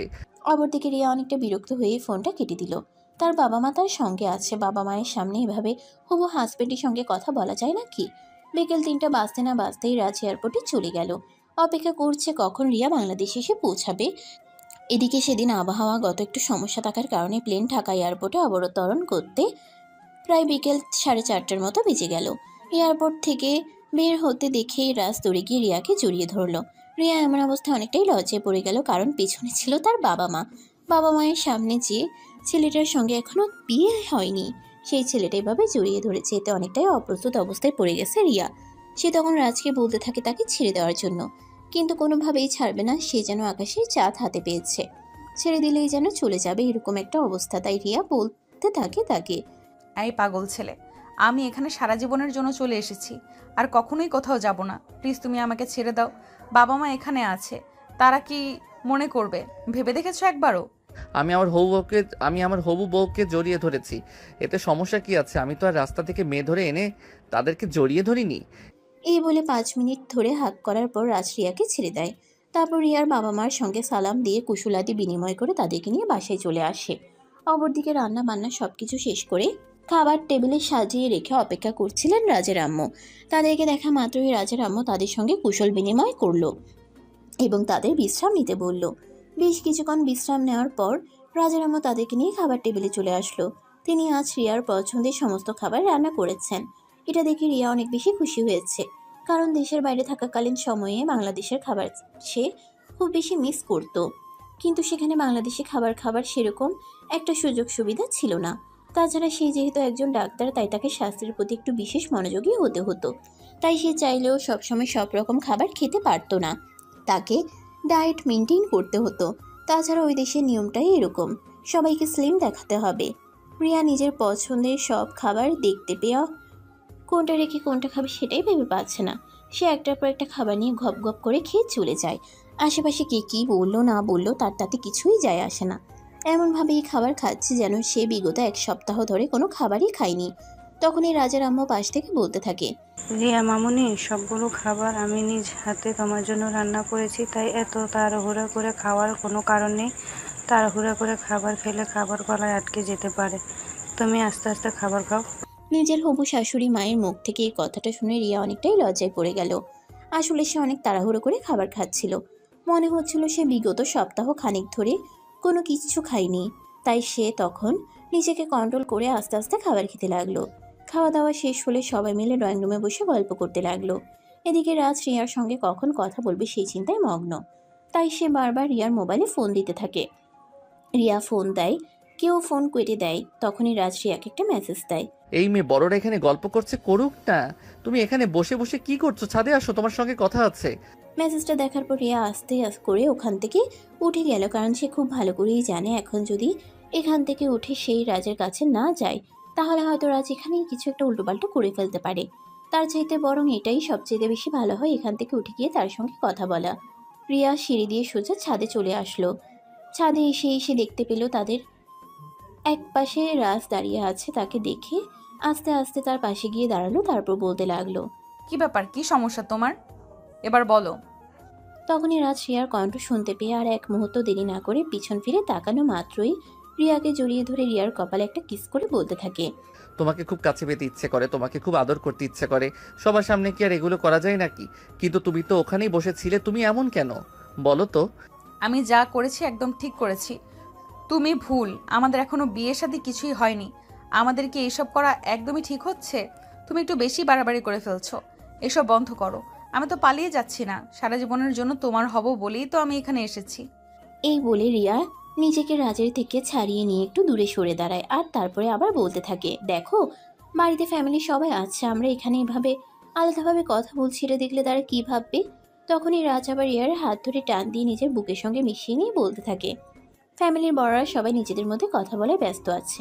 অপরদিকে রিয়া অনেকটা বিরক্ত হয়ে ফোনটা কেটে দিল। তার বাবা মা তার সঙ্গে আছে, বাবা মায়ের সামনে এভাবে হবু হাজবেন্ডের সঙ্গে কথা বলা যায় নাকি? বিকেল 3টা বাজতে না বাজতেই রাজ এয়ারপোর্টে চলে গেল। অপেক্ষা করছে কখন রিয়া বাংলাদেশে এসে পৌঁছাবে। এদিকে সেদিন আবহাওয়াগত একটু সমস্যা থাকার কারণে প্লেন ঢাকা এয়ারপোর্টে অবতরণ করতে প্রায় বিকেল 4:30টার মতো বেজে গেল। এয়ারপোর্ট থেকে বের হতে দেখেই রাজ দৌড়ে গিয়ে রিয়াকে জড়িয়ে ধরল। রিয়া এমন অবস্থায় অনেকটাই লজ্জায় পড়ে গেল, কারণ পিছনে ছিল তার বাবা মা। বাবা মায়ের সামনে যে ছেলেটার সঙ্গে এখনো বিয়ে হয়নি সেই ছেলেটা এভাবে জড়িয়ে ধরেছে, এতে অনেকটাই অপ্রস্তুত অবস্থায় পড়ে গেছে রিয়া। সে তখন রাজকে বলতে থাকে তাকে ছেড়ে দেওয়ার জন্য, কিন্তু কোনোভাবেই ছাড়বে না। সে যেন আকাশের চাঁদ হাতে পেয়েছে, ছেড়ে দিলেই যেন চলে যাবে এরকম একটা অবস্থা। তাই রিয়া বলতে থাকে তাকে, এই পাগল ছেলে, আমি এখানে সারা জীবনের জন্য চলে এসেছি, আর কখনোই কোথাও যাব না। প্লিজ তুমি আমাকে ছেড়ে দাও। বাবা মা এখানে আছে, তারা কি মনে করবে ভেবে দেখেছো একবারও? আমি আমার হবু বউকে জড়িয়ে ধরেছি, এতে সমস্যা কি আছে? আমি তো আর রাস্তা থেকে মেয়ে ধরে এনে তাদেরকে জড়িয়ে ধরিনি। এই বলে 5 মিনিট ধরে হাত করার পর রাজ রিয়াকে ছেড়ে দেয়। তারপর রিয়ার বাবা মার সঙ্গে সালাম দিয়ে কুশলাদি বিনিময় করে তাদেরকে নিয়ে বাসায় চলে আসে। অপরদিকে রান্না বান্না সবকিছু শেষ করে খাবার টেবিলে সাজিয়ে রেখে অপেক্ষা করছিলেন রাজের আম্মু। তাদেরকে দেখা মাত্রই রাজের আম্মু তাদের সঙ্গে কুশল বিনিময় করলো এবং তাদের বিশ্রাম নিতে বলল। বেশ কিছুক্ষণ বিশ্রাম নেওয়ার পর রাজের আম্মু তাদেরকে নিয়ে খাবার টেবিলে চলে আসলো। তিনি আজ রিয়ার পছন্দের সমস্ত খাবার রান্না করেছেন। এটা দেখে রিয়া অনেক বেশি খুশি হয়েছে, কারণ দেশের বাইরে থাকাকালীন সময়ে বাংলাদেশের খাবার সে খুব বেশি মিস করত, কিন্তু সেখানে বাংলাদেশি খাবার সেরকম একটা সুযোগ সুবিধা ছিল না। তাছাড়া সে যেহেতু একজন ডাক্তার, তাই তাকে স্বাস্থ্যের প্রতি একটু বিশেষ মনোযোগী হতে হতো। তাই সে চাইলেও সবসময় সব রকম খাবার খেতে পারতো না, তাকে ডায়েট মেনটেন করতে হতো। তাছাড়া ওই দেশের নিয়মটাই এরকম, সবাইকে স্লিম দেখাতে হবে। রিয়া নিজের পছন্দের সব খাবার দেখতে পেয়ে কোনটা রেখে কোনটা খাবে সেটাই ভেবে পাচ্ছে না। সে একটার পর একটা খাবার নিয়ে গপ গপ করে খেয়ে চলে যায়। আশেপাশে কে কী বললো না বললো তার তাতে কিছুই যায় আসে না। এমনভাবেই খাবার খাচ্ছে যেন সে বিগত 1 সপ্তাহ ধরে কোনো খাবারই খায়নি। তখনই রাজার আম্মু পাশ থেকে বলতে থাকে, রিয়া মামুনি, সবগুলো খাবার আমি নিজ হাতে তোমার জন্য রান্না করেছি, তাই এত তাড়াহুড়া করে খাওয়ার কোনো কারণ নেই। তাড়াহুড়া করে খাবার খেলে খাবার গলায় আটকে যেতে পারে। তুমি আস্তে আস্তে খাবার খাও। নিজের হবু শাশুড়ি মায়ের মুখ থেকে এই কথাটা শুনে রিয়া অনেকটাই লজ্জায় পড়ে গেল। আসলে সে অনেক তাড়াহুড়ো করে খাবার খাচ্ছিল। মনে হচ্ছিল সে বিগত সপ্তাহ খানিক ধরে কোনো কিছু খায়নি। তাই সে তখন নিজেকে কন্ট্রোল করে আস্তে আস্তে খাবার খেতে লাগলো। খাওয়া দাওয়া শেষ হলে সবাই মিলে ড্রয়িং রুমে বসে গল্প করতে লাগলো। এদিকে রাজ রিয়ার সঙ্গে কখন কথা বলবে সেই চিন্তায় মগ্ন। তাই সে বারবার রিয়ার মোবাইলে ফোন দিতে থাকে। রিয়া ফোন দেয়, কেউ ফোন কেটে দেয়। তখনই রাজ রিয়াকে একটা মেসেজ দেয়। এই মেয়ে বড়রা এখানে গল্প করছে, করুক না। তুমি এখানে বসে বসে কি করছো? ছাদে আসো, তোমার সঙ্গে কথা আছে। মেসেজটা দেখার পর রিয়া আস্তে করে ওখান থেকে উঠে গেল, কারণ সে খুব ভালো করেই জানে এখন যদি এখান থেকে উঠে সেই রাজের কাছে না যায় তাহলে হয়তো রাজ এখানেই কিছু একটা উল্টোপাল্টা করে ফেলতে পারে। তার চাইতে বরং এটাই সবচেয়ে বেশি ভালো হয় এখান থেকে উঠে গিয়ে তার সঙ্গে কথা বলা। রিয়া সিঁড়ি দিয়ে সোজা ছাদে চলে আসলো। ছাদে এসে দেখতে পেল তাদের এক পাশে রাজ দাঁড়িয়ে আছে, তাকে দেখে আস্তে আস্তে তার পাশে গিয়ে দাঁড়ালো, তারপর বলতে লাগলো। কি ব্যাপার, কি সমস্যা তোমার? এবার বলো। তখনই রাজ রিয়ার কণ্ঠ শুনতে পেয়ে আর এক মুহূর্ত দেরি না করে পিছন ফিরে তাকানো মাত্রই রিয়াকে জড়িয়ে ধরে রিয়ার কপালে একটা কিস করে বলতে থাকে। তোমাকে খুব কাছে পেতে ইচ্ছে করে, তোমাকে খুব আদর করতে ইচ্ছে করে, সবার সামনে কি আর এগুলো করা যায় নাকি? কিন্তু তুমি তো ওখানেই বসেছিলে, তুমি এমন কেন বলো তো? আমি যা করেছি একদম ঠিক করেছি। তুমি ভুল, আমাদের এখনো বিয়ে শাদী কিছুই হয়নি। আমাদের কি এসব করা একদমই ঠিক হচ্ছে? তুমি একটু বেশি বাড়াবাড়ি করে ফেলছো। এসব বন্ধ করো। আমি তো পালিয়ে যাচ্ছি না, সারা জীবনের জন্য তোমার হব বলেই তো আমি এখানে এসেছি। এই বলে রিয়া নিজেকে রাজের থেকে ছাড়িয়ে নিয়ে একটু দূরে সরে দাঁড়ায়, আর তারপরে আবার বলতে থাকে, দেখো বাড়িতে ফ্যামিলির সবাই আছে, আমরা এখানে এভাবে আলাদাভাবে কথা বলছি, এটা দেখলে তারা কি ভাববে? তখনই রাজ আবার রিয়ার হাত ধরে টান দিয়ে নিজের বুকের সঙ্গে মিশিয়ে নিয়ে বলতে থাকে, ফ্যামিলির বড়রা সবাই নিজেদের মধ্যে কথা বলে ব্যস্ত আছে,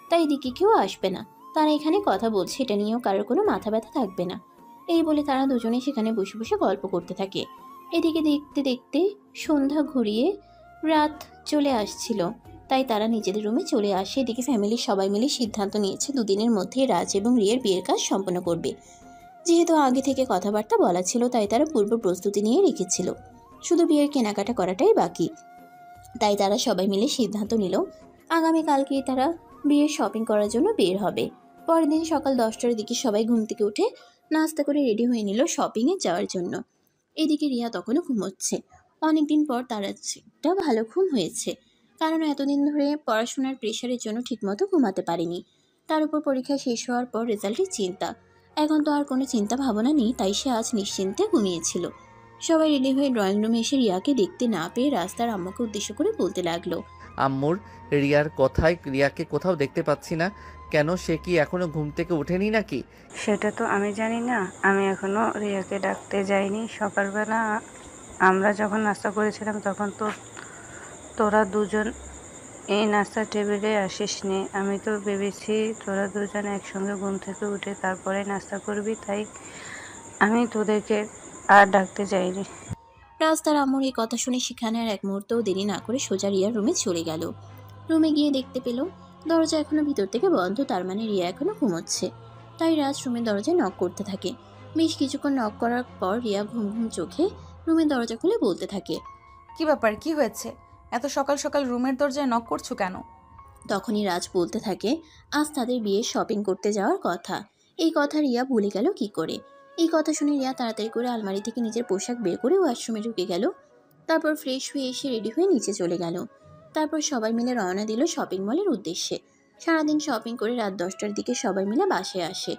তাই এদিকে কেউ আসবে না। তারা এখানে কথা বলছে, এটা নিয়েও কারোর কোনো মাথা ব্যথা থাকবে না। এই বলে তারা দুজনেই সেখানে বসে বসে গল্প করতে থাকে। এদিকে দেখতে দেখতে সন্ধ্যা ঘুরিয়ে রাত চলে আসছিল, তাই তারা নিজেদের রুমে চলে আসে। এদিকে ফ্যামিলির সবাই মিলে সিদ্ধান্ত নিয়েছে দুদিনের মধ্যে রাজ এবং রিয়ার বিয়ের কাজ সম্পন্ন করবে। যেহেতু আগে থেকে কথাবার্তা বলা ছিল, তাই তারা পূর্ব প্রস্তুতি নিয়ে রেখেছিল, শুধু বিয়ের কেনাকাটা করাটাই বাকি। তাই তারা সবাই মিলে সিদ্ধান্ত নিল আগামীকালকেই তারা বিয়ের শপিং করার জন্য বের হবে। পরের দিন সকাল 10টার দিকে সবাই ঘুম থেকে উঠে নাস্তা করে রেডি হয়ে নিল শপিংয়ে যাওয়ার জন্য। এদিকে রিয়া তখনও ঘুমোচ্ছে। অনেকদিন পর তার একটা ভালো ঘুম হয়েছে, কারণ এতদিন ধরে পড়াশোনার প্রেশারের জন্য ঠিকমতো ঘুমাতে পারেনি। তার উপর পরীক্ষা শেষ হওয়ার পর রেজাল্টের চিন্তা। এখন তো আর কোনো চিন্তা ভাবনা নেই, তাই সে আজ নিশ্চিন্তে ঘুমিয়েছিল। সবাই রেডি হয়ে ড্রয়িং রুমে এসে রিয়াকে দেখতে না পেয়ে রাস্তার আম্মুকে উদ্দেশ্য করে বলতে লাগলো, আম্মুর রিয়ার কথায় রিয়াকে কোথাও দেখতে পাচ্ছি না কেন? সে কি এখনো ঘুম থেকে ওঠেনি নাকি? সেটা তো আমি জানি না, আমি এখনো রিয়াকে ডাকতে যাইনি। সকালবেলা আমরা যখন নাস্তা করেছিলাম তখন তো তোরা দুজন এই নাস্তার টেবিলে আসিসনি। আমি তো ভেবেছি তোরা দুজন একসঙ্গে ঘুম থেকে উঠে তারপরে নাস্তা করবি, তাই আমি তোদেরকে আর ডাকতে যাইনি। রাস্তার আম্মুর এই কথা শুনে সেখানে আর এক মুহূর্তও দেরি না করে সোজা রিয়ার রুমে চলে গেল। রুমে গিয়ে দেখতে পেল দরজা এখনো ভিতর থেকে বন্ধ, তার মানে রিয়া এখনো ঘুমোচ্ছে। তাই রাজ রুমের দরজায় নক করতে থাকে। বেশ কিছুক্ষণ নক করার পর রিয়া ঘুম ঘুম চোখে রুমের দরজা খুলে বলতে থাকে। কি ব্যাপার, কি হয়েছে? এত সকাল সকাল রুমের দরজায় নক করছো কেন? তখনই রাজ বলতে থাকে আজ তাদের বিয়ে শপিং করতে যাওয়ার কথা। এই কথা রিয়া ভুলে গেল কি করে? এই কথা শুনে রিয়া তাড়াতাড়ি করে আলমারি থেকে নিজের পোশাক বের করে ওয়াশরুমে ঢুকে গেল। তারপর ফ্রেশ হয়ে এসে রেডি হয়ে নিচে চলে গেল। তারপর সবাই মিলে রওনা দিল শপিং মলের উদ্দেশ্যে। সারাদিন শপিং করে রাত 10টার দিকে সবাই মিলে বাসায় আসে।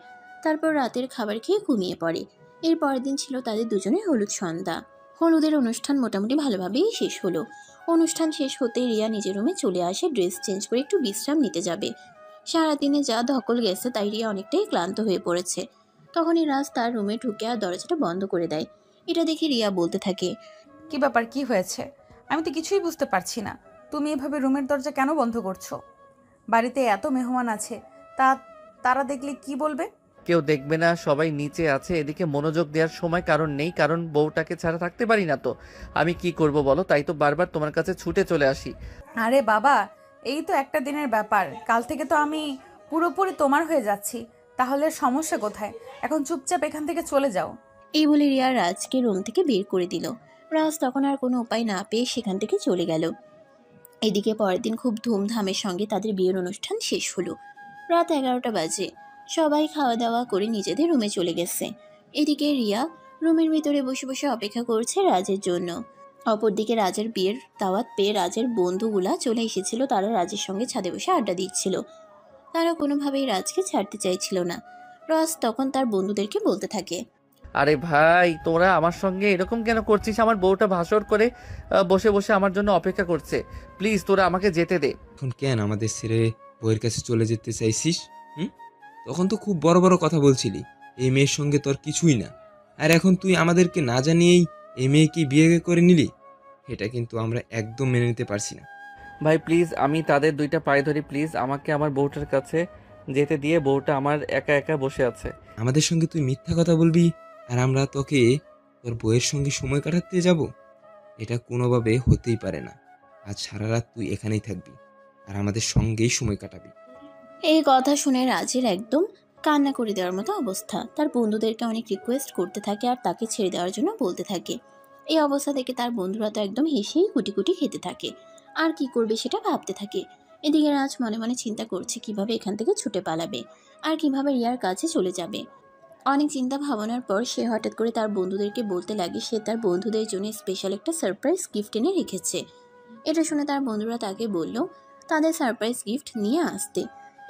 তারপর রাতের খাবার খেয়ে ঘুমিয়ে পড়ে। এর পরের দিন ছিল তাদের দুজনের হলুদ সন্ধ্যা। হলুদের অনুষ্ঠান মোটামুটি ভালোভাবেই শেষ হলো। অনুষ্ঠান শেষ হতেই রিয়া নিজের রুমে চলে আসে ড্রেস চেঞ্জ করে একটু বিশ্রাম নিতে যাবে। সারাদিনে যা ধকল গেছে তাই রিয়া অনেকটাই ক্লান্ত হয়ে পড়েছে। তখনই রাজ তার রুমে ঢুকে আর দরজাটা বন্ধ করে দেয়। এটা দেখে রিয়া বলতে থাকে, কি ব্যাপার, কি হয়েছে? আমি তো কিছুই বুঝতে পারছি না। তুমি এভাবে রুমের দরজা কেন বন্ধ করছো? বাড়িতে এত মেহমান আছে, তা তারা দেখলে কি বলবে? কেউ দেখবে না, সবাই নিচে আছে। এদিকে মনোযোগ দেওয়ার সময় কারণ নেই, কারণ বউটাকে ছাড়া থাকতে পারি না তো। আমি কি করব বলো? তাই তো বারবার তোমার কাছে ছুটে চলে আসি। আরে বাবা, এই তো একটা দিনের ব্যাপার, কাল থেকে তো আমি পুরোপুরি তোমার হয়ে যাচ্ছি। তাহলে সমস্যা কোথায়? এখন চুপচাপ এখান থেকে চলে যাও। এই বলে রিয়া রাজকে রুম থেকে বের করে দিল। রাজ তখন আর কোনো উপায় না পেয়ে সেখান থেকে চলে গেল। এদিকে পরের দিন খুব ধুমধামের সঙ্গে তাদের বিয়ের অনুষ্ঠান শেষ হলো। রাত 11টা বাজে। সবাই খাওয়া দাওয়া করে নিজেদের রুমে চলে গেছে। এদিকে রিয়া রুমের ভিতরে বসে বসে অপেক্ষা করছে রাজের জন্য। অপরদিকে রাজের বিয়ের দাওয়াত পেয়ে রাজের বন্ধুগুলা চলে এসেছিল। তারা রাজের সঙ্গে ছাদে বসে আড্ডা দিচ্ছিল। তারা কোনোভাবেই রাজকে ছাড়তে চাইছিল না। রাজ তখন তার বন্ধুদেরকে বলতে থাকে, আরে ভাই, তোরা আমার সঙ্গে এরকম কেন করছিস? আমার বউটা ভাসর করে বসে বসে আমার জন্য অপেক্ষা করছে। প্লিজ তোরা আমাকে যেতে দে। এখন কেন আমাদের ছেড়ে বউয়ের কাছে চলে যেতে চাইছিস? তখন তো খুব বড় বড় কথা বলছিলি, এই মেয়ের সঙ্গে তোর কিছুই না। আর এখন তুই আমাদেরকে না জানিয়েই এই মেয়েকে বিয়ে করে নিলি। এটা কিন্তু আমরা একদম মেনে নিতে পারছি না। ভাই প্লিজ, আমি তাদের দুইটা পায়ে ধরি, প্লিজ আমাকে আমার বউটার কাছে যেতে দিয়ে। বউটা আমার একা একা বসে আছে। আমাদের সঙ্গে তুই মিথ্যা কথা বলবি আর আমরা তোকে তোর বউয়ের সঙ্গে সময় কাটাতে যাব? এটা কোনোভাবে হতেই পারে না। আজ সারা রাত তুই এখানেই থাকবি, আর আমাদের সঙ্গেই সময় কাটাবি। এই কথা শুনে রাজের একদম কান্না করে দেওয়ার মতো অবস্থা। তার বন্ধুদেরকে অনেক রিকোয়েস্ট করতে থাকে আর তাকে ছেড়ে দেওয়ার জন্য বলতে থাকে। এই অবস্থা থেকে তার বন্ধুরা তো একদম হেসেই কুটি কুটি খেতে থাকে আর কি করবে সেটা ভাবতে থাকে। এদিকে রাজ মনে মনে চিন্তা করছে কিভাবে এখান থেকে ছুটে পালাবে আর কিভাবে রিয়ার কাছে চলে যাবে। অনেক চিন্তা ভাবনার পর সে হঠাৎ করে তার বন্ধুদেরকে বলতে লাগে সে তার বন্ধুদের জন্য স্পেশাল একটা সারপ্রাইজ গিফট এনে রেখেছে। এটা শুনে তার বন্ধুরা তাকে বলল তাদের সারপ্রাইজ গিফট নিয়ে আসতে।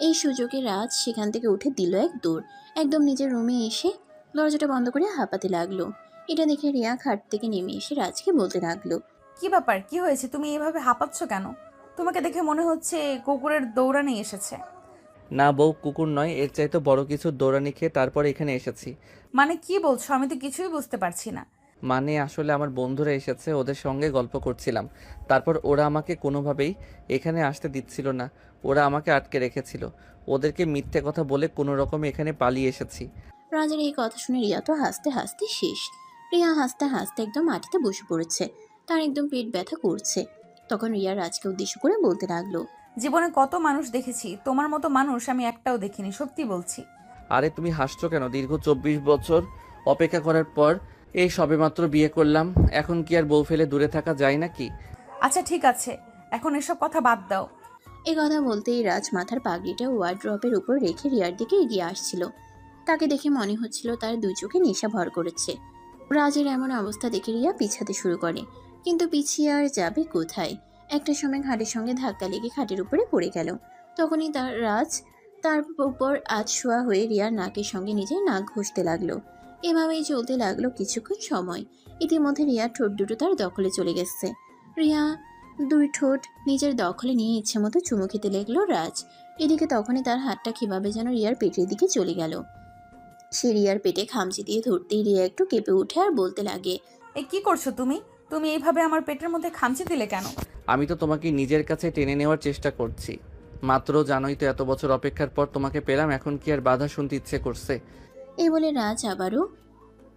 এই সুযোগে রাজ সেখান থেকে উঠে দিল এক দৌড়, একদম নিজের রুমে এসে দরজাটা বন্ধ করে হাঁপাতে লাগলো। এটা দেখে রিয়া খাট থেকে নেমে এসে রাজকে বলতে লাগলো, কি ব্যাপার, কি হয়েছে? তুমি এভাবে হাঁপাচ্ছ কেন? তোমাকে দেখে মনে হচ্ছে কুকুরের দৌড়ানি এসেছে। না বউ, কুকুর নয়, এর চাইতে বড় কিছু দৌড়ানি খেয়ে তারপরে এখানে এসেছি। মানে কি বলছো? আমি তো কিছুই বুঝতে পারছি না। মানে আসলে আমার বন্ধুরা এসেছে, ওদের সঙ্গে গল্প করছিলাম। তারপর ওরা আমাকে কোনোভাবেই এখানে আসতে দিচ্ছিল না, ওরা আমাকে আটকে রেখেছিল। ওদেরকে মিথ্যে কথা বলে কোনো রকমে এখানে পালিয়ে এসেছি। রাজের এই কথা শুনে রিয়া তো হাসতে হাসতে শেষ। রিয়া হাসতে হাসতে একদম মাটিতে বসে পড়েছে, তার একদম পেট ব্যথা করছে। তখন রিয়া রাজকে উদ্দেশ্য করে বলতে লাগলো, জীবনে কত মানুষ দেখেছি, তোমার মতো মানুষ আমি একটাও দেখিনি, সত্যি বলছি। আরে তুমি হাসছো কেন? দীর্ঘ 24 বছর অপেক্ষা করার পর এই সবেমাত্র বিয়ে করলাম, এখন কি আর বউ ফেলে দূরে থাকা যায় নাকি? আচ্ছা ঠিক আছে, এখন এসব কথা বাদ দাও। এই কথা বলতেই রাজ মাথার পাগড়িটা ওয়ার্ড্রপের উপর রেখে রিয়ার দিকে এগিয়ে আসছিল। তাকে দেখে মনে হচ্ছিল তার দুই চোখে নেশা ভর করেছে। রাজের এমন অবস্থা দেখে রিয়া পিছাতে শুরু করে, কিন্তু পিছিয়ে আর যাবে কোথায়। একটা সময় ঘাটের সঙ্গে ধাক্কা লেগে খাটের উপরে পড়ে গেল। তখনই রাজ তার উপর আধশোয়া হয়ে রিয়ার নাকের সঙ্গে নিজের নাক ঘষতে লাগলো। এভাবেই চলতে লাগলো কিছুক্ষণ সময়। ইতিমধ্যে রিয়ার ঠোঁট দুটো তার দখলে চলে গেছে। রিয়া দুই ঠোঁট নিজের দখলে নিয়ে ইচ্ছে মতো চুমু খেতে লাগলো রাজ। এদিকে তখনই তার হাতটা কিভাবে যেন রিয়ার পেটের দিকে চলে গেল। সে রিয়ার পেটে খামচি দিয়ে ধরতেই রিয়া একটু কেঁপে উঠে আর বলতে লাগে, এ কি করছো তুমি? তুমি এইভাবে আমার পেটের মধ্যে খামচি দিলে কেন? আমি তো তোমাকে নিজের কাছে টেনে নেওয়ার চেষ্টা করছি মাত্র, জানোই তো এত বছর অপেক্ষার পর তোমাকে পেলাম, এখন কি আর বাধা শুনতে ইচ্ছে করছে? এই বলে রাজ আবারও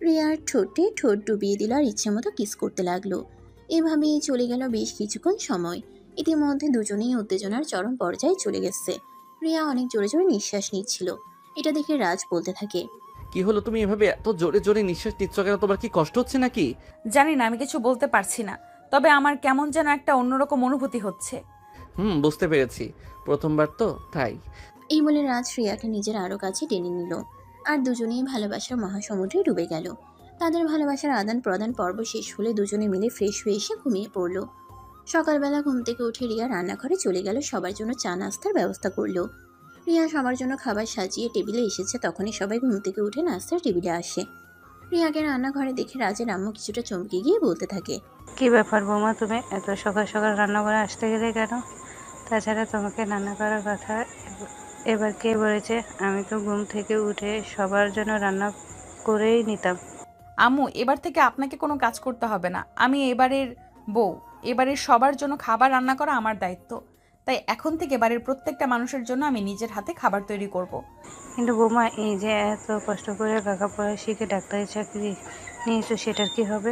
রিয়ার ঠোঁটে ঠোঁট ডুবিয়ে দিল আর ইচ্ছে মতো কিস করতে লাগলো। এভাবেই চলে গেল বেশ কিছুক্ষণ সময়। ইতিমধ্যে দুজনেই উত্তেজনার চরম পর্যায়ে চলে গেছে। রিয়া অনেক জোরে জোরে নিঃশ্বাস নিচ্ছিল। এটা দেখে রাজ বলতে থাকে, কি হলো, তুমি এভাবে এত জোরে জোরে নিঃশ্বাস নিচ্ছ কেন? তোমার কি কষ্ট হচ্ছে নাকি? জানি না, আমি কিছু বলতে পারছি না, তবে আমার কেমন যেন একটা অন্যরকম অনুভূতি হচ্ছে। বুঝতে পেরেছি, প্রথমবার তো তাই। এই বলে রাজ রিয়াকে নিজের আরো কাছে টেনে নিল আর দুজনেই ভালোবাসার মহাসমুদ্রে ডুবে গেল। তাদের ভালোবাসার আদান প্রদান পর্ব শেষ হলে দুজনে মিলে ফ্রেশ হয়ে এসে ঘুমিয়ে পড়ল। সকালবেলা ঘুম থেকে উঠে রিয়া রান্নাঘরে চলে গেল, সবার জন্য চা নাস্তার ব্যবস্থা করলো। রিয়া সবার জন্য খাবার সাজিয়ে টেবিলে এসেছে, তখনই সবাই ঘুম থেকে উঠে নাস্তার টেবিলে আসে। রিয়াকে রান্নাঘরে দেখে রাজের আম্মু কিছুটা চমকে গিয়ে বলতে থাকে, কি ব্যাপার বৌমা, তুমি এত সকাল সকাল রান্না করে আসতে গেলে কেন? তাছাড়া তোমাকে রান্না করার কথা এবার কে বলেছে? আমি তো ঘুম থেকে উঠে সবার জন্য রান্না করেই নিতাম। আম্মু, এবার থেকে আপনাকে কোনো কাজ করতে হবে না, আমি এবারের বউ, এবারের সবার জন্য খাবার রান্না করা আমার দায়িত্ব। তাই এখন থেকে বাড়ির প্রত্যেকটা মানুষের জন্য আমি নিজের হাতে খাবার তৈরি করব। কিন্তু বৌমা, এই যে এত কষ্ট করে লেখাপড়া শিখে ডাক্তারি চাকরি নিয়েছো, সেটার কি হবে?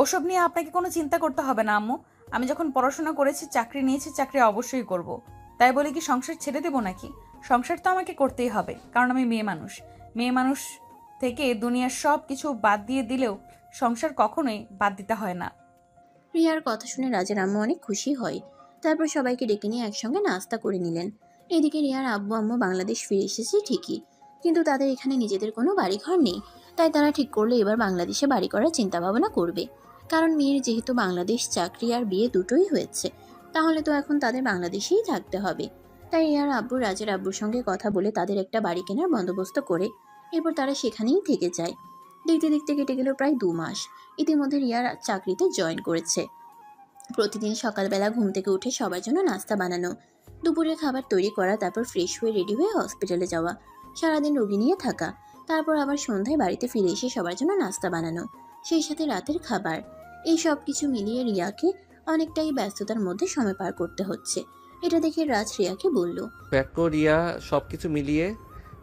ওসব নিয়ে আপনাকে কোনো চিন্তা করতে হবে না আম্মু। আমি যখন পড়াশোনা করেছি, চাকরি নিয়েছি, চাকরি অবশ্যই করব। তাই বলে কি সংসার ছেড়ে দেবো নাকি? সংসার তো আমাকে করতেই হবে, কারণ আমি মেয়ে মানুষ। মেয়ে মানুষ থেকে দুনিয়ার সব কিছু বাদ দিয়ে দিলেও সংসার কখনোই বাদ দিতে হয় না। রিয়ার কথা শুনে রাজের আম্মু অনেক খুশি হয়। তারপর সবাইকে ডেকে নিয়ে একসঙ্গে নাস্তা করে নিলেন। এদিকে রিয়ার আব্বু আম্মু বাংলাদেশ ফিরে এসেছে ঠিকই, কিন্তু তাদের এখানে নিজেদের কোনো বাড়িঘর নেই। তাই তারা ঠিক করলো এবার বাংলাদেশে বাড়ি করার চিন্তা ভাবনা করবে। কারণ মেয়ের যেহেতু বাংলাদেশ চাকরি আর বিয়ে দুটোই হয়েছে, তাহলে তো এখন তাদের বাংলাদেশেই থাকতে হবে। তাই রিয়ার আব্বু রাজের আব্বুর সঙ্গে কথা বলে তাদের একটা বাড়ি কেনার বন্দোবস্ত করে এরপর তারা সেখানেই থেকে যায়। দেখতে দেখতে কেটে গেল প্রায় 2 মাস। ইতিমধ্যে রিয়ার চাকরিতে জয়েন করেছে। প্রতিদিন সকালবেলা ঘুম থেকে উঠে সবার জন্য নাস্তা বানানো, দুপুরের খাবার তৈরি করা, তারপর ফ্রেশ হয়ে রেডি হয়ে হসপিটালে যাওয়া, সারাদিন রোগী নিয়ে থাকা, তারপর আবার সন্ধ্যায় বাড়িতে ফিরে এসে সবার জন্য নাস্তা বানানো, সেই সাথে রাতের খাবার। এই সব কিছু মিলিয়ে রিয়াকে অনেকটাই ব্যস্ততার মধ্যে সময় পার করতে হচ্ছে। এটা দেখে রাজ রিয়াকে বলল, দেখো রিয়া, সবকিছু মিলিয়ে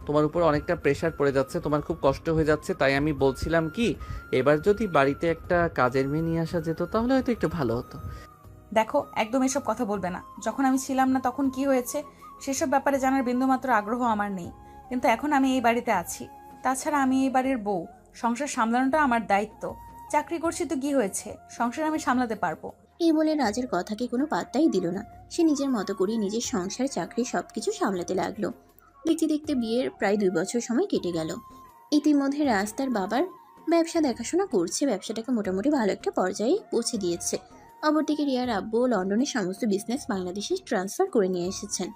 তোমার উপর অনেকটা প্রেশার পড়ে যাচ্ছে, তোমার খুব কষ্ট হয়ে যাচ্ছে। তাই আমি বলছিলাম কি, এবার যদি বাড়িতে একটা কাজের মেয়ে নিয়ে আসা যেত তাহলে হয়তো একটু ভালো হতো। দেখো, একদম এসব কথা বলবে না। যখন আমি ছিলাম না তখন কি হয়েছে সেসব ব্যাপারে জানার বিন্দুমাত্র আগ্রহ আমার নেই। কিন্তু এখন আমি এই বাড়িতে আছি। তাছাড়া আমি এই বাড়ির বউ। সংসার সামলানোটা আমার দায়িত্ব। চাকরি করছি তো কি হয়েছে, সংসার আমি সামলাতে পারবো। এই বলে রাজের কথাকে কোনো পাত্তাই দিল না। সে নিজের মতো করে নিজের সংসার, চাকরি সবকিছু সামলাতে লাগলো। দেখতে দেখতে বিয়ের প্রায় 2 বছর সময় কেটে গেল। ইতিমধ্যে রাজ তার বাবার ব্যবসা দেখাশোনা করছে, ব্যবসাটাকে মোটামুটি ভালো একটা পর্যায়ে পৌঁছে দিয়েছে। অপরদিকে রিয়ার আব্বু লন্ডনের সমস্ত বিজনেস বাংলাদেশে ট্রান্সফার করে নিয়ে এসেছেন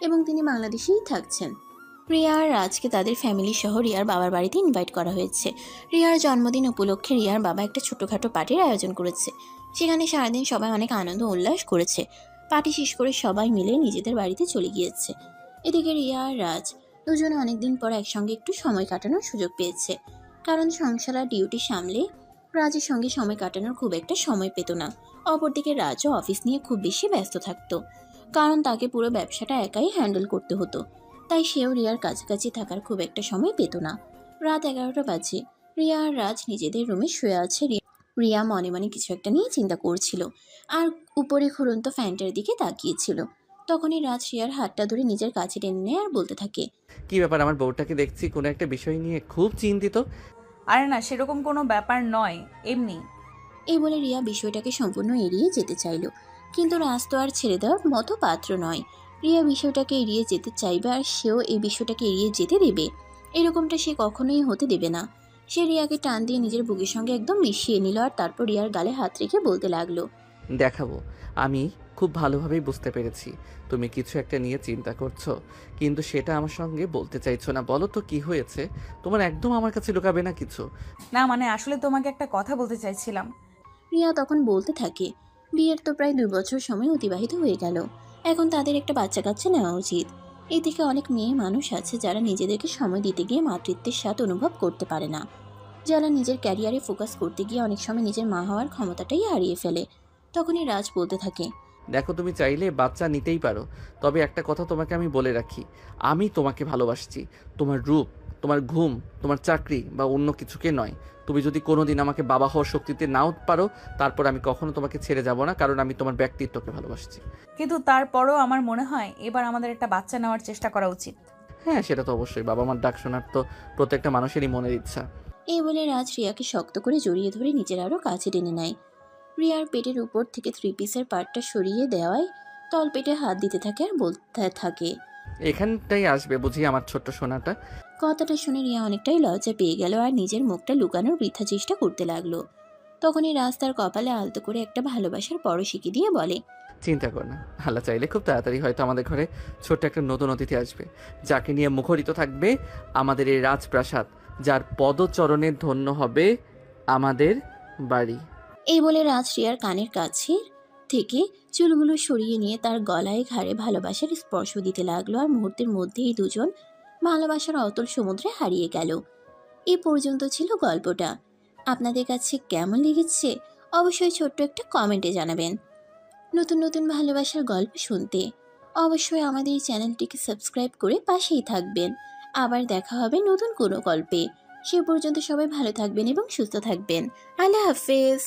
এবং তিনি বাংলাদেশেই থাকছেন। রিয়া আর রাজকে তাদের ফ্যামিলি সহ রিয়ার বাবার বাড়িতে ইনভাইট করা হয়েছে। রিয়ার জন্মদিন উপলক্ষে রিয়ার বাবা একটা ছোটখাটো পার্টির আয়োজন করেছে। সেখানে সারাদিন সবাই অনেক আনন্দ উল্লাস করেছে। পার্টি শেষ করে সবাই মিলে নিজেদের বাড়িতে চলে গিয়েছে। এদিকে রিয়া আর রাজ দুজনে অনেকদিন পর একসঙ্গে একটু সময় কাটানোর সুযোগ পেয়েছে। কারণ সংসার আর ডিউটি সামলে রাজের সঙ্গে সময় কাটানোর খুব একটা সময় পেত না। অপরদিকে রাজও অফিস নিয়ে খুব বেশি ব্যস্ত থাকতো, কারণ তাকে পুরো ব্যবসাটা একাই হ্যান্ডেল করতে হতো। তাই সেও রিয়ার কাছাকাছি থাকার খুব একটা সময় পেত না। রাত 11টা বাজে। রিয়া আর রাজ নিজেদের রুমে শুয়ে আছে। রিয়া মনে মনে কিছু একটা নিয়ে চিন্তা করছিল আর উপরে ঘুরন্ত ফ্যানটার দিকে তাকিয়েছিল। তখনই রাজ রিয়ার হাতটা ধরে নিজের কাছে টেনে নেয় আর বলতে থাকে, কি ব্যাপার, আমার বউটাকে দেখছি কোনো একটা বিষয় নিয়ে খুব চিন্তিত। আরে না, সেরকম কোনো ব্যাপার নয়, এমনি। এই বলে রিয়া বিষয়টাকে সম্পূর্ণ এড়িয়ে যেতে চাইল, কিন্তু রাজ তো আর ছেড়ে দেওয়ার মতো পাত্র নয়। রিয়া বিষয়টাকে এড়িয়ে যেতে চাইবে আর সেও এই বিষয়টাকে এড়িয়ে যেতে দেবে, এরকমটা সে কখনোই হতে দেবে না। সে রিয়াকে টান দিয়ে নিজের বুকের সঙ্গে একদম মিশিয়ে নিল আর তারপর রিয়ার গালে হাত রেখে বলতে লাগলো, দেখাবো। আমি খুব ভালোভাবেই বুঝতে পেরেছি তুমি কিছু একটা নিয়ে চিন্তা করছো, কিন্তু সেটা আমার সঙ্গে বলতে চাইছো না। বলো তো কি হয়েছে তোমার, একদম আমার কাছে লুকাবে না কিছু। না মানে আসলে তোমাকে একটা কথা বলতে চাইছিলাম। রিয়া তখন বলতে থাকে, বিয়ের তো প্রায় 2 বছর সময় অতিবাহিত হয়ে গেল। এখন তাদের একটা বাচ্চা কাচ্চা নেওয়া উচিত। এদিকে অনেক মেয়ে মানুষ আছে যারা নিজেদেরকে সময় দিতে গিয়ে মাতৃত্বের স্বাদ অনুভব করতে পারে না, যারা নিজের ক্যারিয়ারে ফোকাস করতে গিয়ে অনেক সময় নিজের মা হওয়ার ক্ষমতাটাই হারিয়ে ফেলে। তখনই রাজ বলতে থাকে, দেখো, তুমি চাইলে বাচ্চা নিতেই পারো, তবে একটা কথা তোমাকে আমি বলে রাখি, আমি তোমাকে ভালোবাসছি। তোমার রূপ, তোমার ঘুম, তোমার চাকরি বা অন্য কিছুকে নয়। তুমি যদি কোনোদিন আমাকে বাবা হওয়ার শক্তিতে নাও পারো, তারপর আমি কখনো তোমাকে ছেড়ে যাব না, কারণ আমি তোমার ব্যক্তিত্বকে ভালোবাসছি। কিন্তু তারপরও আমার মনে হয় এবার আমাদের একটা বাচ্চা নেওয়ার চেষ্টা করা উচিত। হ্যাঁ, সেটা তো অবশ্যই, বাবা মার ডাক শোনার তো প্রত্যেকটা মানুষেরই মনের ইচ্ছা। এই বলে রাজ রিয়াকে শক্ত করে জড়িয়ে ধরে নিজের আরও কাছে টেনে নেয়। রিয়ার পেটের উপর থেকে 3 পিসের পার্টটা সরিয়ে দেওয়ায় তল পেটে হাত দিতে থাকে আর বলতে থাকে, এখানটাই আসবে বুঝি আমার ছোট্ট সোনাটা। কথাটা শুনে রিয়া অনেকটাই লজ্জা পেয়ে গেল আর নিজের মুখটা লুকানোর বৃথা চেষ্টা করতে লাগলো। তখনই রাজ তার কপালে আলতো করে একটা ভালোবাসার পরশিকি দিয়ে বলে, চিন্তা কর না, আল্লাহ চাইলে খুব তাড়াতাড়ি হয়তো আমাদের ঘরে ছোট্ট একটা নতুন অতিথি আসবে, যাকে নিয়ে মুখরিত থাকবে আমাদের এই রাজপ্রাসাদ, যার পদচরণে ধন্য হবে আমাদের বাড়ি। এই বলে রাজ রিয়ার কানের কাছে থেকে চুলগুলো সরিয়ে নিয়ে তার গলায় ঘাড়ে ভালোবাসার স্পর্শ দিতে লাগলো আর মুহূর্তের মধ্যেই দুজন ভালোবাসার অতল সমুদ্রে হারিয়ে গেল। এ পর্যন্ত ছিল গল্পটা। আপনাদের কাছে কেমন লেগেছে অবশ্যই ছোট্ট একটা কমেন্টে জানাবেন। নতুন নতুন ভালোবাসার গল্প শুনতে অবশ্যই আমাদের এই চ্যানেলটিকে সাবস্ক্রাইব করে পাশেই থাকবেন। আবার দেখা হবে নতুন কোনো গল্পে। সে পর্যন্ত সবাই ভালো থাকবেন এবং সুস্থ থাকবেন। আল্লাহ হাফেজ।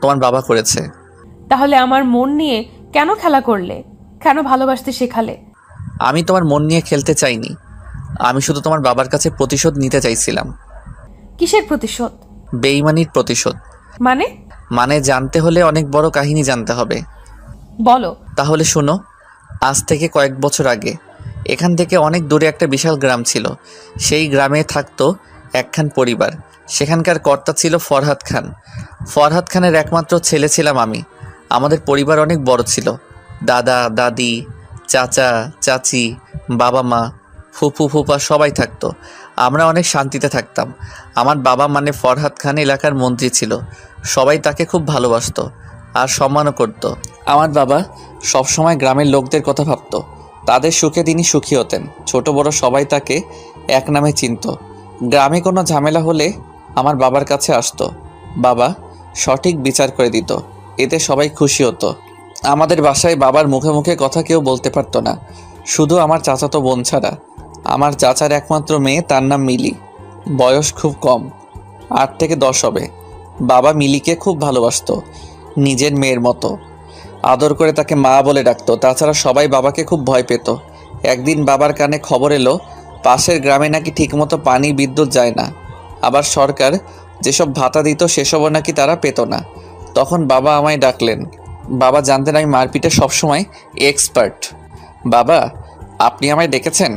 তোমার বাবা করেছে। তাহলে আমার মন নিয়ে কেন খেলা করলে? কেন ভালোবাসতে শেখালে? আমি তোমার মন নিয়ে খেলতে চাইনি, আমি শুধু তোমার বাবার কাছে প্রতিশোধ নিতে চাইছিলাম। কিসের প্রতিশোধ? বেইমানির প্রতিশোধ। মানে? মানে জানতে হলে অনেক বড় কাহিনী জানতে হবে। বলো। তাহলে শোনো, আজ থেকে কয়েক বছর আগে এখান থেকে অনেক দূরে একটা বিশাল গ্রাম ছিল। সেই গ্রামে থাকতো একখান পরিবার। সেখানকার কর্তা ছিল ফরহাদ খান। ফরহাদ খানের একমাত্র ছেলে ছিলাম আমি। আমাদের পরিবার অনেক বড় ছিল। দাদা দাদি, চাচা চাচি, বাবা মা, ফুফু ফুফা সবাই থাকতো। আমরা অনেক শান্তিতে থাকতাম। আমার বাবা মানে ফরহাদ খান এলাকার মন্ত্রী ছিল। সবাই তাকে খুব ভালোবাসতো আর সম্মানও করতো। আমার বাবা সবসময় গ্রামের লোকদের কথা ভাবতো, তাদের সুখে তিনি সুখী হতেন। ছোট বড় সবাই তাকে এক নামে চিনত। গ্রামে কোনো ঝামেলা হলে আমার বাবার কাছে আসতো। বাবা সঠিক বিচার করে দিত, এতে সবাই খুশি হতো। আমাদের বাসায় বাবার মুখে মুখে কথা কেউ বলতে পারতো না, শুধু আমার চাচাতো বোন ছাড়া। আমার চাচার একমাত্র মেয়ে, তার নাম মিলি। বয়স খুব কম, 8 থেকে 10 হবে। বাবা মিলিকে খুব ভালোবাসতো, নিজের মেয়ের মতো আদর করে তাকে মা বলে ডাকতো। তাছাড়া সবাই বাবাকে খুব ভয় পেত। একদিন বাবার কানে খবর এলো পাশের গ্রামে নাকি ঠিকমতো পানি বিদ্যুৎ যায় না, আবার সরকার যেসব ভাতা দিত সেসবও নাকি তারা পেত না। তখন বাবা আমায় ডাকলেন। বাবা জানতেন আমি মারপিটে সবসময় এক্সপার্ট। বাবা, আপনি আমায় ডেকেছেন?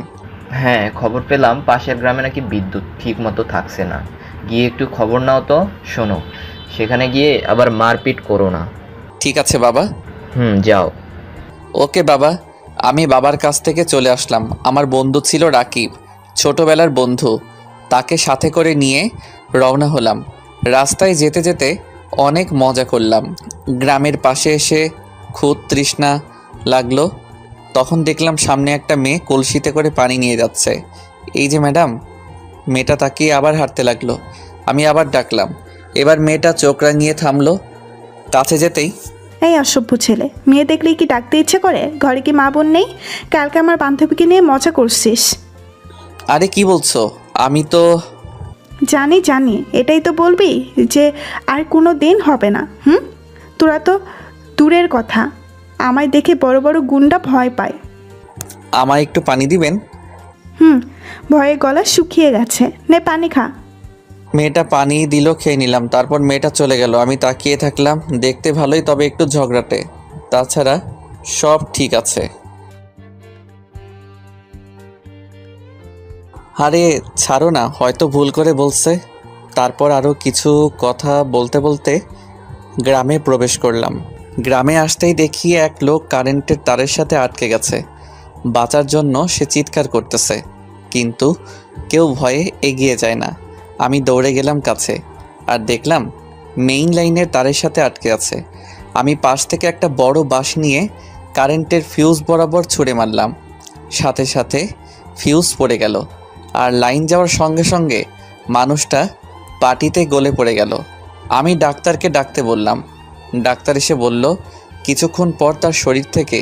হ্যাঁ, খবর পেলাম পাশের গ্রামে নাকি বিদ্যুৎ ঠিক মতো থাকছে না। গিয়ে একটু খবর নাও তো। শোনো, সেখানে গিয়ে আবার মারপিট করো না। ঠিক আছে বাবা। যাও। ওকে বাবা। আমি বাবার কাছ থেকে চলে আসলাম। আমার বন্ধু ছিল রাকিব, ছোটবেলার বন্ধু। তাকে সাথে করে নিয়ে রওনা হলাম। রাস্তায় যেতে যেতে অনেক মজা করলাম। গ্রামের পাশে এসে খুব তৃষ্ণা লাগলো। তখন দেখলাম সামনে একটা মেয়ে কলসিতে করে পানি নিয়ে যাচ্ছে। এই যে ম্যাডাম। মেয়েটা তাকিয়ে আবার হাঁটতে লাগলো। আমি আবার ডাকলাম। এবার মেয়েটা চোখ রাঙিয়ে থামলো। কাছে যেতেই, এই অসভ্য ছেলে, মেয়ে দেখলেই কি ডাকতে ইচ্ছে করে? ঘরে কি মা বোন নেই? কালকে আমার বান্ধবীকে নিয়ে মজা করছিস। আরে কি বলছো? আমি তো জানি জানি, এটাই তো বলবি যে আর কোনো দিন হবে না? তোরা তো দূরের কথা, আমায় দেখে বড় বড় গুন্ডা ভয় পায়। আমায় একটু পানি দিবেন? ভয়ে গলা শুকিয়ে গেছে, নে পানি খা। মেয়েটা পানি দিল, খেয়ে নিলাম। তারপর মেয়েটা চলে গেল। আমি তাকিয়ে থাকলাম। দেখতে ভালোই, তবে একটু ঝগড়াটে। তাছাড়া সব ঠিক আছে। আরে ছাড়ো না, হয়তো ভুল করে বলছে। তারপর আরও কিছু কথা বলতে বলতে গ্রামে প্রবেশ করলাম। গ্রামে আসতেই দেখি এক লোক কারেন্টের তারের সাথে আটকে গেছে। বাঁচার জন্য সে চিৎকার করতেছে, কিন্তু কেউ ভয়ে এগিয়ে যায় না। আমি দৌড়ে গেলাম কাছে, আর দেখলাম মেইন লাইনের তারের সাথে আটকে আছে। আমি পাশ থেকে একটা বড় বাঁশ নিয়ে কারেন্টের ফিউজ বরাবর ছুঁড়ে মারলাম। সাথে সাথে ফিউজ পড়ে গেল, আর লাইন যাওয়ার সঙ্গে সঙ্গে মানুষটা পাটিতে গলে পড়ে গেল। আমি ডাক্তারকে ডাকতে বললাম। ডাক্তার এসে বলল কিছুক্ষণ পর তার শরীর থেকে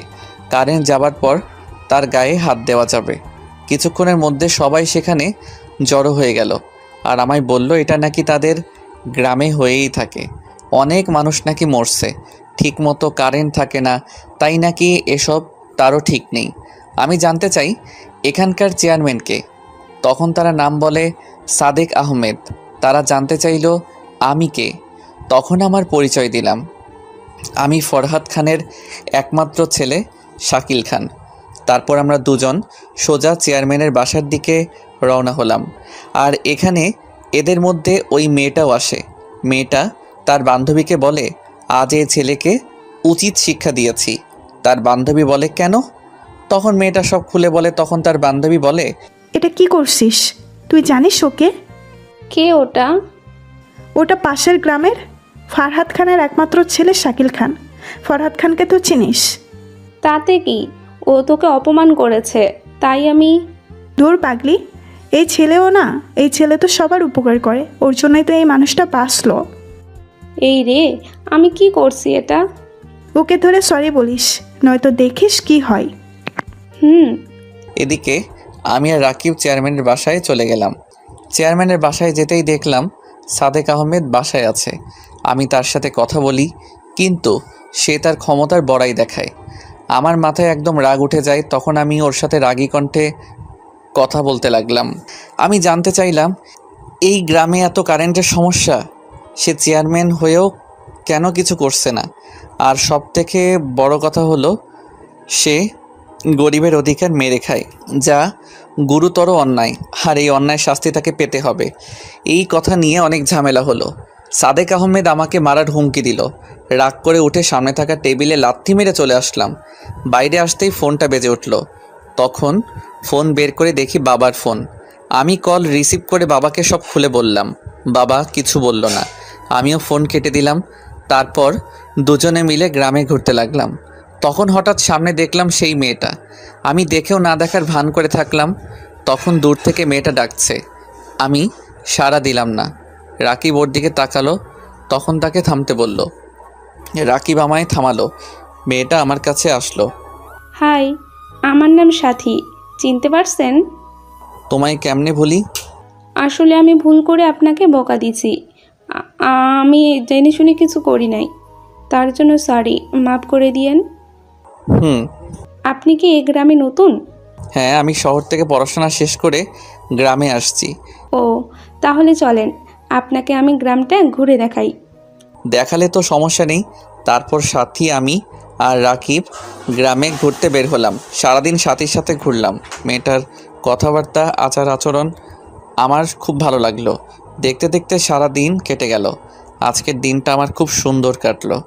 কারেন্ট যাবার পর তার গায়ে হাত দেওয়া যাবে। কিছুক্ষণের মধ্যে সবাই সেখানে জড়ো হয়ে গেল, আর আমায় বলল এটা নাকি তাদের গ্রামে হয়েই থাকে। অনেক মানুষ নাকি মরছে, ঠিক মতো কারেন্ট থাকে না, তাই নাকি এসব তারও ঠিক নেই। আমি জানতে চাই এখানকার চেয়ারম্যানকে। তখন তারা নাম বলে সাদেক আহমেদ। তারা জানতে চাইল আমি কে। তখন আমার পরিচয় দিলাম। আমি ফরহাদ খানের একমাত্র ছেলে শাকিল খান। তারপর আমরা দুজন সোজা চেয়ারম্যানের বাসার দিকে রওনা হলাম। আর এখানে এদের মধ্যে ওই মেয়েটাও আসে। মেয়েটা তার বান্ধবীকে বলে আজ এই ছেলেকে উচিত শিক্ষা দিয়েছি। তার বান্ধবী বলে কেন? তখন মেয়েটা সব খুলে বলে। তখন তার বান্ধবী বলে এটা কি করছিস? তুই জানিস ওকে? কে ওটা? ওটা পাশের গ্রামের ফরহাদ খানের একমাত্র ছেলে শাকিল খান। ফরহাদ খানকে তো চিনিস? তাতে কি, ও তোকে অপমান করেছে, তাই আমি। দূর পাগলি, এই ছেলেও না, এই ছেলে তো সবার উপকার করে, ওর জন্যই তো এই মানুষটা বাঁচলো। এই রে, আমি কি করছি এটা? ওকে ধরে সরি বলিস, নয়তো দেখিস কি হয়। এদিকে আমি আর রাকিব চেয়ারম্যানের বাসায় চলে গেলাম। চেয়ারম্যানের বাসায় যেতেই দেখলাম সাদেক আহমেদ বাসায় আছে। আমি তার সাথে কথা বলি, কিন্তু সে তার ক্ষমতার বড়াই দেখায়। আমার মাথায় একদম রাগ উঠে যায়। তখন আমি ওর সাথে রাগী কণ্ঠে কথা বলতে লাগলাম। আমি জানতে চাইলাম, এই গ্রামে এত কারেন্টের সমস্যা, সে চেয়ারম্যান হয়েও কেন কিছু করছে না? আর সবথেকে বড় কথা হলো, সে গরিবের অধিকার মেরে খায়, যা গুরুতর অন্যায়। আর এই অন্যায় শাস্তি তাকে পেতে হবে। এই কথা নিয়ে অনেক ঝামেলা হলো। সাদেক আহমেদ আমাকে মারার হুমকি দিল। রাগ করে উঠে সামনে থাকা টেবিলে লাথি মেরে চলে আসলাম। বাইরে আসতেই ফোনটা বেজে উঠল। তখন ফোন বের করে দেখি বাবার ফোন। আমি কল রিসিভ করে বাবাকে সব খুলে বললাম। বাবা কিছু বলল না। আমিও ফোন কেটে দিলাম। তারপর দুজনে মিলে গ্রামে ঘুরতে লাগলাম। তখন হঠাৎ সামনে দেখলাম সেই মেয়েটা। আমি দেখেও না দেখার ভান করে থাকলাম। তখন দূর থেকে মেয়েটা ডাকছে। আমি সাড়া দিলাম না। রাকিব ওর দিকে তাকালো। তখন তাকে থামতে বলল। রাকিব আমায় থামালো। মেয়েটা আমার কাছে আসলো। হাই, আমার নাম সাথী, চিনতে পারছেন? তোমায় কেমনে ভুলি? আসলে আমি ভুল করে আপনাকে বকা দিছি। আমি জেনে শুনে কিছু করি নাই, তার জন্য সরি, মাফ করে দিয়েন। হুম। আপনি কি এই গ্রামে নতুন? হ্যাঁ, আমি শহর থেকে পড়াশোনা শেষ করে গ্রামে আসছি। ও, তাহলে চলেন, আপনাকে আমি গ্রামটা ঘুরে দেখাই। দেখালে তো সমস্যা নেই। তারপর সাথী, আমি আর রাকিব গ্রামে ঘুরতে বের হলাম। সারাদিন সাথীর সাথে ঘুরলাম। মেয়েটার কথাবার্তা, আচার আচরণ আমার খুব ভালো লাগলো। দেখতে দেখতে সারা দিন কেটে গেল। আজকের দিনটা আমার খুব সুন্দর কাটলো।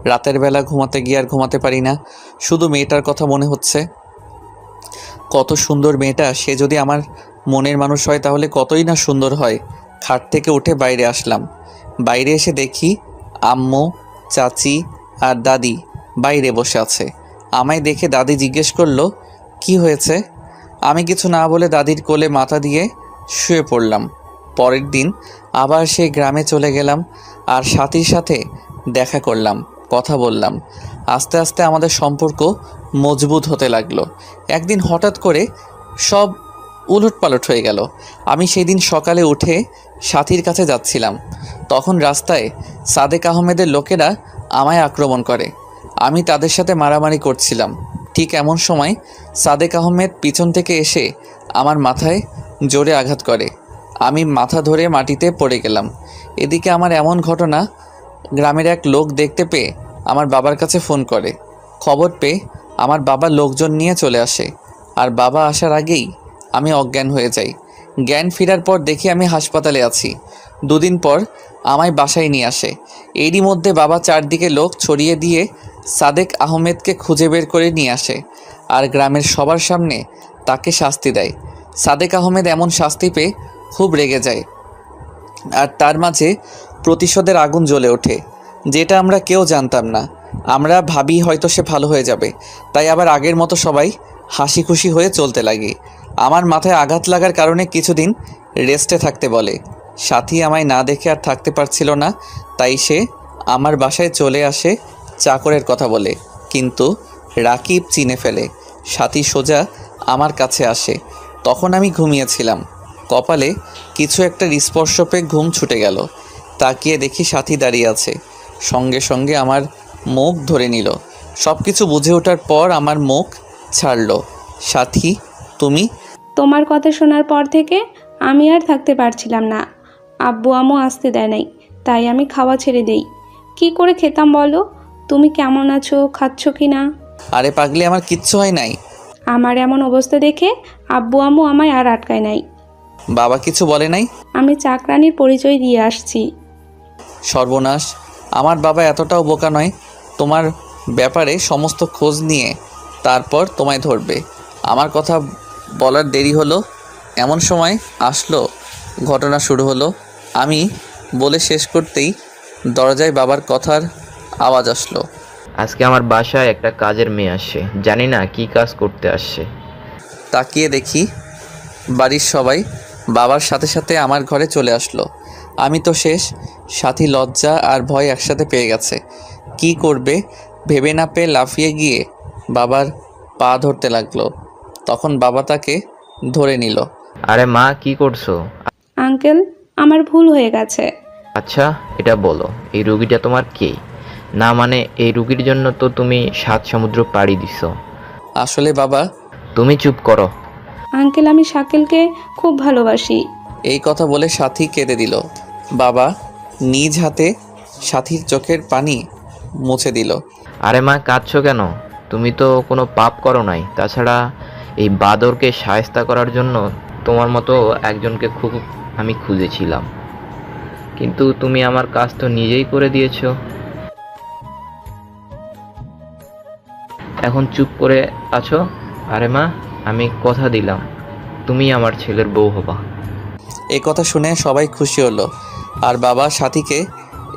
রাতের বেলা ঘুমাতে গিয়ে আর ঘুমাতে পারি না, শুধু মেয়েটার কথা মনে হচ্ছে। কত সুন্দর মেয়েটা! সে যদি আমার মনের মানুষ হয় তাহলে কতই না সুন্দর হয়। খাট থেকে উঠে বাইরে আসলাম। বাইরে এসে দেখি আম্মু, চাচি আর দাদি বাইরে বসে আছে। আমায় দেখে দাদি জিজ্ঞেস করলো, কি হয়েছে? আমি কিছু না বলে দাদির কোলে মাথা দিয়ে শুয়ে পড়লাম। পরের দিন আবার সেই গ্রামে চলে গেলাম আর সাথীর সাথে দেখা করলাম, কথা বললাম। আস্তে আস্তে আমাদের সম্পর্ক মজবুত হতে লাগলো। একদিন হঠাৎ করে সব উলটপালট হয়ে গেল। আমি সেই দিন সকালে উঠে সাথীর কাছে যাচ্ছিলাম। তখন রাস্তায় সাদেক আহমেদের লোকেরা আমায় আক্রমণ করে। আমি তাদের সাথে মারামারি করছিলাম। ঠিক এমন সময় সাদেক আহমেদ পিছন থেকে এসে আমার মাথায় জোরে আঘাত করে। আমি মাথা ধরে মাটিতে পড়ে গেলাম। এদিকে আমার এমন ঘটনা গ্রামের এক লোক দেখতে পেয়ে আমার বাবার কাছে ফোন করে। খবর পেয়ে আমার বাবা লোকজন নিয়ে চলে আসে। আর বাবা আসার আগেই আমি অজ্ঞান হয়ে যাই। জ্ঞান ফেরার পর দেখি আমি হাসপাতালে আছি। দুদিন পর আমায় বাসায় নিয়ে আসে। এরই মধ্যে বাবা চারদিকে লোক ছড়িয়ে দিয়ে সাদেক আহমেদকে খুঁজে বের করে নিয়ে আসে আর গ্রামের সবার সামনে তাকে শাস্তি দেয়। সাদেক আহমেদ এমন শাস্তি পেয়ে খুব রেগে যায় আর তার মাঝে প্রতিশোধের আগুন জ্বলে ওঠে, যেটা আমরা কেউ জানতাম না। আমরা ভাবি হয়তো সে ভালো হয়ে যাবে, তাই আবার আগের মতো সবাই হাসি খুশি হয়ে চলতে লাগি। আমার মাথায় আঘাত লাগার কারণে কিছুদিন রেস্টে থাকতে বলে। সাথী আমায় না দেখে আর থাকতে পারছিল না, তাই সে আমার বাসায় চলে আসে চাকরের কথা বলে। কিন্তু রাকিব চিনে ফেলে। সাথী সোজা আমার কাছে আসে। তখন আমি ঘুমিয়েছিলাম। কপালে কিছু একটা স্পর্শ পেয়ে ঘুম ছুটে গেল। তাকিয়ে দেখি সাথী দাঁড়িয়ে আছে। সঙ্গে সঙ্গে আমার মুখ ধরে নিল। সব কিছু বুঝে ওঠার পর আমার মুখ ছাড়ল। সাথী, তুমি? তোমার কথা শোনার পর থেকে আমি আর থাকতে পারছিলাম না। আব্বু আম্মু আসতে দেয় নাই, তাই আমি খাওয়া ছেড়ে দেই। কি করে খেতাম বলো? তুমি কেমন আছো, খাচ্ছ কি না? আরে পাগলি, আমার কিচ্ছু হয় নাই। আমার এমন অবস্থা দেখে আব্বু আম্মু আমায় আর আটকায় নাই। বাবা কিছু বলে নাই? আমি চাকরানির পরিচয় দিয়ে আসছি। সর্বনাশ, আমার বাবা এতটাও বোকা নয়। তোমার ব্যাপারে সমস্ত খোঁজ নিয়ে তারপর তোমায় ধরবে। আমার কথা বলার দেরি হলো, এমন সময় আসলো, ঘটনা শুরু হলো। আমি বলে শেষ করতেই দরজায় বাবার কথার আওয়াজ আসলো। আজকে আমার বাসায় একটা কাজের মেয়ে আসছে, জানি না কি কাজ করতে আসছে। তাকিয়ে দেখি বাড়ির সবাই বাবার সাথে সাথে আমার ঘরে চলে আসলো। আমি তো শেষ। সাথী লজ্জা আর ভয় একসাথে পেয়ে গেছে। কি করবে ভেবে না পেয়ে লাফিয়ে গিয়ে বাবার পা ধরতে লাগলো। তখন বাবা তাকে ধরে নিল। আরে মা, কি করছো? আঙ্কেল, আমার ভুল হয়ে গেছে। আচ্ছা এটা বলো, এই রুগীটা তোমার কে? না মানে এই রুগীর জন্য তো তুমি 7 সমুদ্র পাড়ি দিছো। আসলে বাবা, তুমি চুপ করো। আঙ্কেল, আমি শাকিলকে খুব ভালোবাসি। এই কথা বলে সাথী কেঁদে দিল। বাবা নিজ হাতে সাথীর চোখের পানি মুছে দিল। আরে মা, কাঁদছো কেন? তুমি তো কোনো পাপ করো নাই। তাছাড়া এই বাদরকে শায়েস্তা করার জন্য তোমার মতো একজনকে খুব আমি খুঁজেছিলাম, কিন্তু তুমি আমার কাজ তো নিজেই করে দিয়েছো। এখন চুপ করে আছো। আরে মা, আমি কথা দিলাম তুমি আমার ছেলের বউ হবা। এই কথা শুনে সবাই খুশি হলো, আর বাবা সাথীকে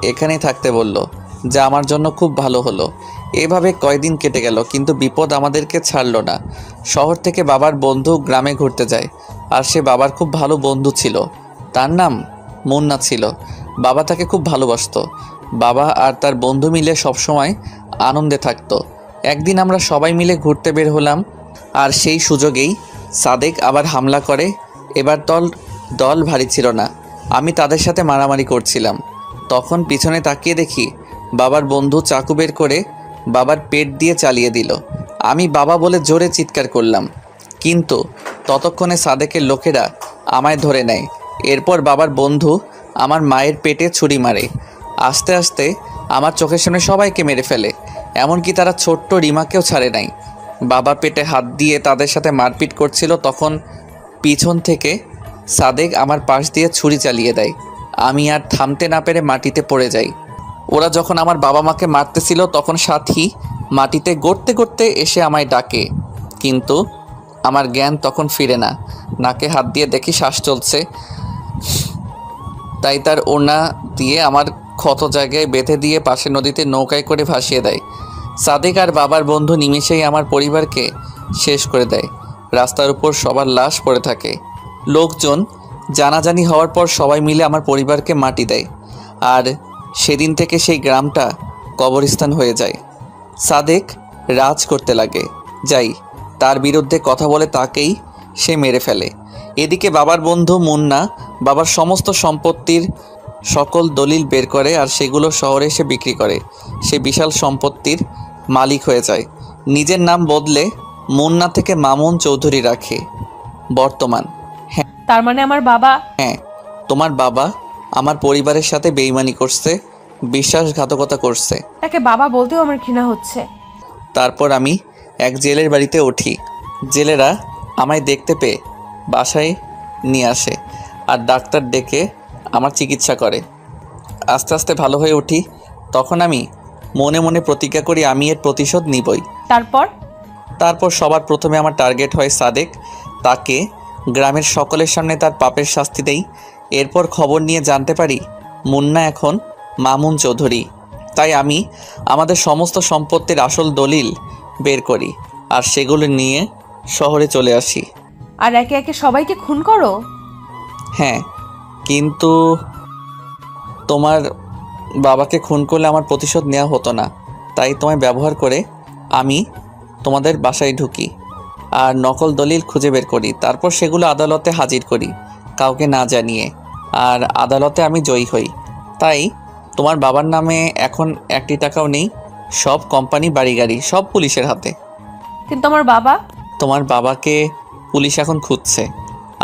এখানেই থাকতে বলল, যা আমার জন্য খুব ভালো হলো। এভাবে কয়দিন কেটে গেল, কিন্তু বিপদ আমাদেরকে ছাড়লো না। শহর থেকে বাবার বন্ধু গ্রামে ঘুরতে যায়, আর সে বাবার খুব ভালো বন্ধু ছিল। তার নাম মুন্না ছিল। বাবা তাকে খুব ভালোবাসতো। বাবা আর তার বন্ধু মিলে সবসময় আনন্দে থাকতো। একদিন আমরা সবাই মিলে ঘুরতে বের হলাম, আর সেই সুযোগেই সাদেক আবার হামলা করে। এবার দল ভারী ছিল না, আমি তাদের সাথে মারামারি করছিলাম। তখন পিছনে তাকিয়ে দেখি বাবার বন্ধু চাকু বের করে বাবার পেট দিয়ে চালিয়ে দিল। আমি বাবা বলে জোরে চিৎকার করলাম, কিন্তু ততক্ষণে সাদেকের লোকেরা আমায় ধরে নেয়। এরপর বাবার বন্ধু আমার মায়ের পেটে ছুরি মারে। আস্তে আস্তে আমার চোখের সামনে সবাইকে মেরে ফেলে, এমনকি তারা ছোট্ট রিমাকেও ছাড়ে নাই। বাবা পেটে হাত দিয়ে তাদের সাথে মারপিট করছিল, তখন পিছন থেকে সাদেক আমার পাশ দিয়ে ছুরি চালিয়ে দেয়। আমি আর থামতে না পেরে মাটিতে পড়ে যাই। ওরা যখন আমার বাবা মাকে মারতেছিল, তখন সাথী মাটিতে গড়তে গড়তে এসে আমায় ডাকে, কিন্তু আমার জ্ঞান তখন ফিরে না। নাকে হাত দিয়ে দেখি শ্বাস চলছে, তাই তার ওড়না দিয়ে আমার ক্ষত জায়গায় বেঁধে দিয়ে পাশে নদীতে নৌকায় করে ভাসিয়ে দেয়। সাদেক আর বাবার বন্ধু নিমেষেই আমার পরিবারকে শেষ করে দেয়। রাস্তার উপর সবার লাশ পড়ে থাকে। লোকজন জানাজানি হওয়ার পর সবাই মিলে আমার পরিবারকে মাটি দেয়, আর সেদিন থেকে সেই গ্রামটা কবরস্থান হয়ে যায়। সাদেক রাজ করতে লাগে, যাই তার বিরুদ্ধে কথা বলে তাকেই সে মেরে ফেলে। এদিকে বাবার বন্ধু মুন্না বাবার সমস্ত সম্পত্তির সকল দলিল বের করে, আর সেগুলো শহরে এসে বিক্রি করে। সে বিশাল সম্পত্তির মালিক হয়ে যায়। নিজের নাম বদলে মুন্না থেকে মামুন চৌধুরী রাখে বর্তমান। তার মানে আমার বাবা? হ্যাঁ, তোমার বাবা আমার পরিবারের সাথে বেইমানি করছে, বিশ্বাসঘাতকতা করছে। তাকে বাবা বলতেও আমার ঘৃণা হচ্ছে। তারপর আমি এক জেলের বাড়িতে উঠি। জেলেরা আমায় দেখতে পেয়ে বাসায় নিয়ে আসে, আর ডাক্তার ডেকে আমার চিকিৎসা করে। আস্তে আস্তে ভালো হয়ে উঠি। তখন আমি মনে মনে প্রতিজ্ঞা করি আমি এর প্রতিশোধ নিবই। তারপর সবার প্রথমে আমার টার্গেট হয় সাদেক। তাকে গ্রামের সকলের সামনে তার পাপের শাস্তি দেই। এরপর খবর নিয়ে জানতে পারি মুন্না এখন মামুন চৌধুরী। তাই আমি আমাদের সমস্ত সম্পত্তির আসল দলিল বের করি, আর সেগুলো নিয়ে শহরে চলে আসি। আর একে একে সবাইকে খুন করো? হ্যাঁ, কিন্তু তোমার বাবাকে খুন করলে আমার প্রতিশোধ নেওয়া হতো না, তাই তোমায় ব্যবহার করে আমি তোমাদের বাসায় ঢুকি আর নকল দলিল খুঁজে বের করি। তারপর সেগুলো আদালতে হাজির করি কাউকে না জানিয়ে, আর আদালতে আমি জয়ী হই। তাই তোমার বাবার নামে এখন 1 টাকাও নেই। সব কোম্পানি, বাড়ি গাড়ি সব পুলিশের হাতে। কিন্তু আমার বাবা? তোমার বাবাকে পুলিশ এখন খুঁজছে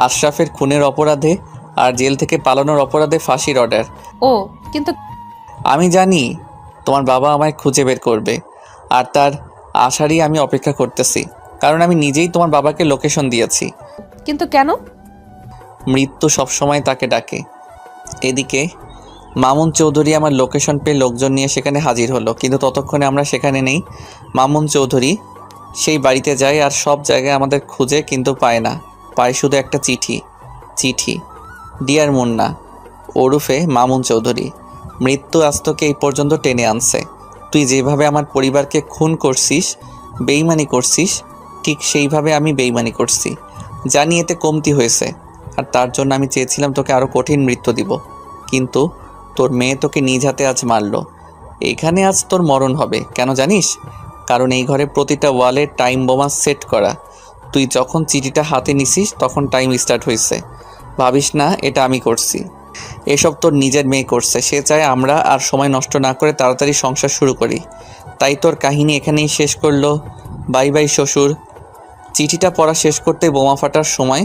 আশরাফের খুনের অপরাধে আর জেল থেকে পালানোর অপরাধে ফাঁসির অর্ডার। ও, কিন্তু আমি জানি তোমার বাবা আমায় খুঁজে বের করবে, আর তার আশারই আমি অপেক্ষা করতেছি, কারণ আমি নিজেই তোমার বাবাকে লোকেশন দিয়েছি। কিন্তু কেন? মৃত্যু সবসময় তাকে ডাকে। এদিকে মামুন চৌধুরী আমার লোকেশন পেয়ে লোকজন নিয়ে সেখানে হাজির হলো, কিন্তু ততক্ষণে আমরা সেখানে নেই। মামুন চৌধুরী সেই বাড়িতে যায় আর সব জায়গায় আমাদের খুঁজে, কিন্তু পায় না। পায় শুধু একটা চিঠি, ডিয়ার মুন্না ওরফে মামুন চৌধুরী, মৃত্যু আজ তোকে এই পর্যন্ত টেনে আনছে। তুই যেভাবে আমার পরিবারকে খুন করছিস, বেইমানি করছিস, ঠিক সেইভাবে আমি বেইমানি করছি। জানি এতে কমতি হয়েছে, আর তার জন্য আমি চেয়েছিলাম তোকে আরও কঠিন মৃত্যু দিব, কিন্তু তোর মেয়ে তোকে নিজ হাতে আজ মারলো। এখানে আজ তোর মরণ হবে। কেন জানিস? কারণ এই ঘরে প্রতিটা ওয়ালে টাইম বোমা সেট করা। তুই যখন চিঠিটা হাতে নিছিস তখন টাইম স্টার্ট হয়েছে। ভাবিস না এটা আমি করছি। এসব তোর নিজের মেয়ে করছে, সে চায় আমরা আর সময় নষ্ট না করে তাড়াতাড়ি সংসার শুরু করি। তাই তোর কাহিনী এখানেই শেষ করলো। বাই বাই শ্বশুর। চিঠিটা পড়া শেষ করতে বোমা ফাটার সময়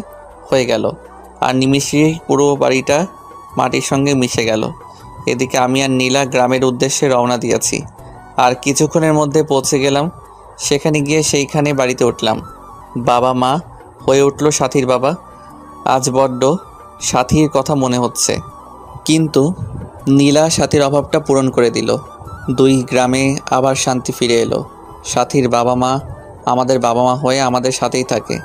হয়ে গেল, আর নিমিষেই পুরো বাড়িটা মাটির সঙ্গে মিশে গেল। এদিকে আমি আর নীলা গ্রামের উদ্দেশ্যে রওনা দিয়েছি, আর কিছুক্ষণের মধ্যে পৌঁছে গেলাম। সেখানে গিয়ে সেইখানে বাড়িতে উঠলাম। বাবা মা হয়ে উঠল সাথীর বাবা। আজ বড্ড সাথীর কথা মনে হচ্ছে, কিন্তু নীলা সাথীর অভাবটা পূরণ করে দিল। দুই গ্রামে আবার শান্তি ফিরে এলো। সাথীর বাবা মা আমাদের বাবা মা হয়ে আমাদের সাথেই থাকে।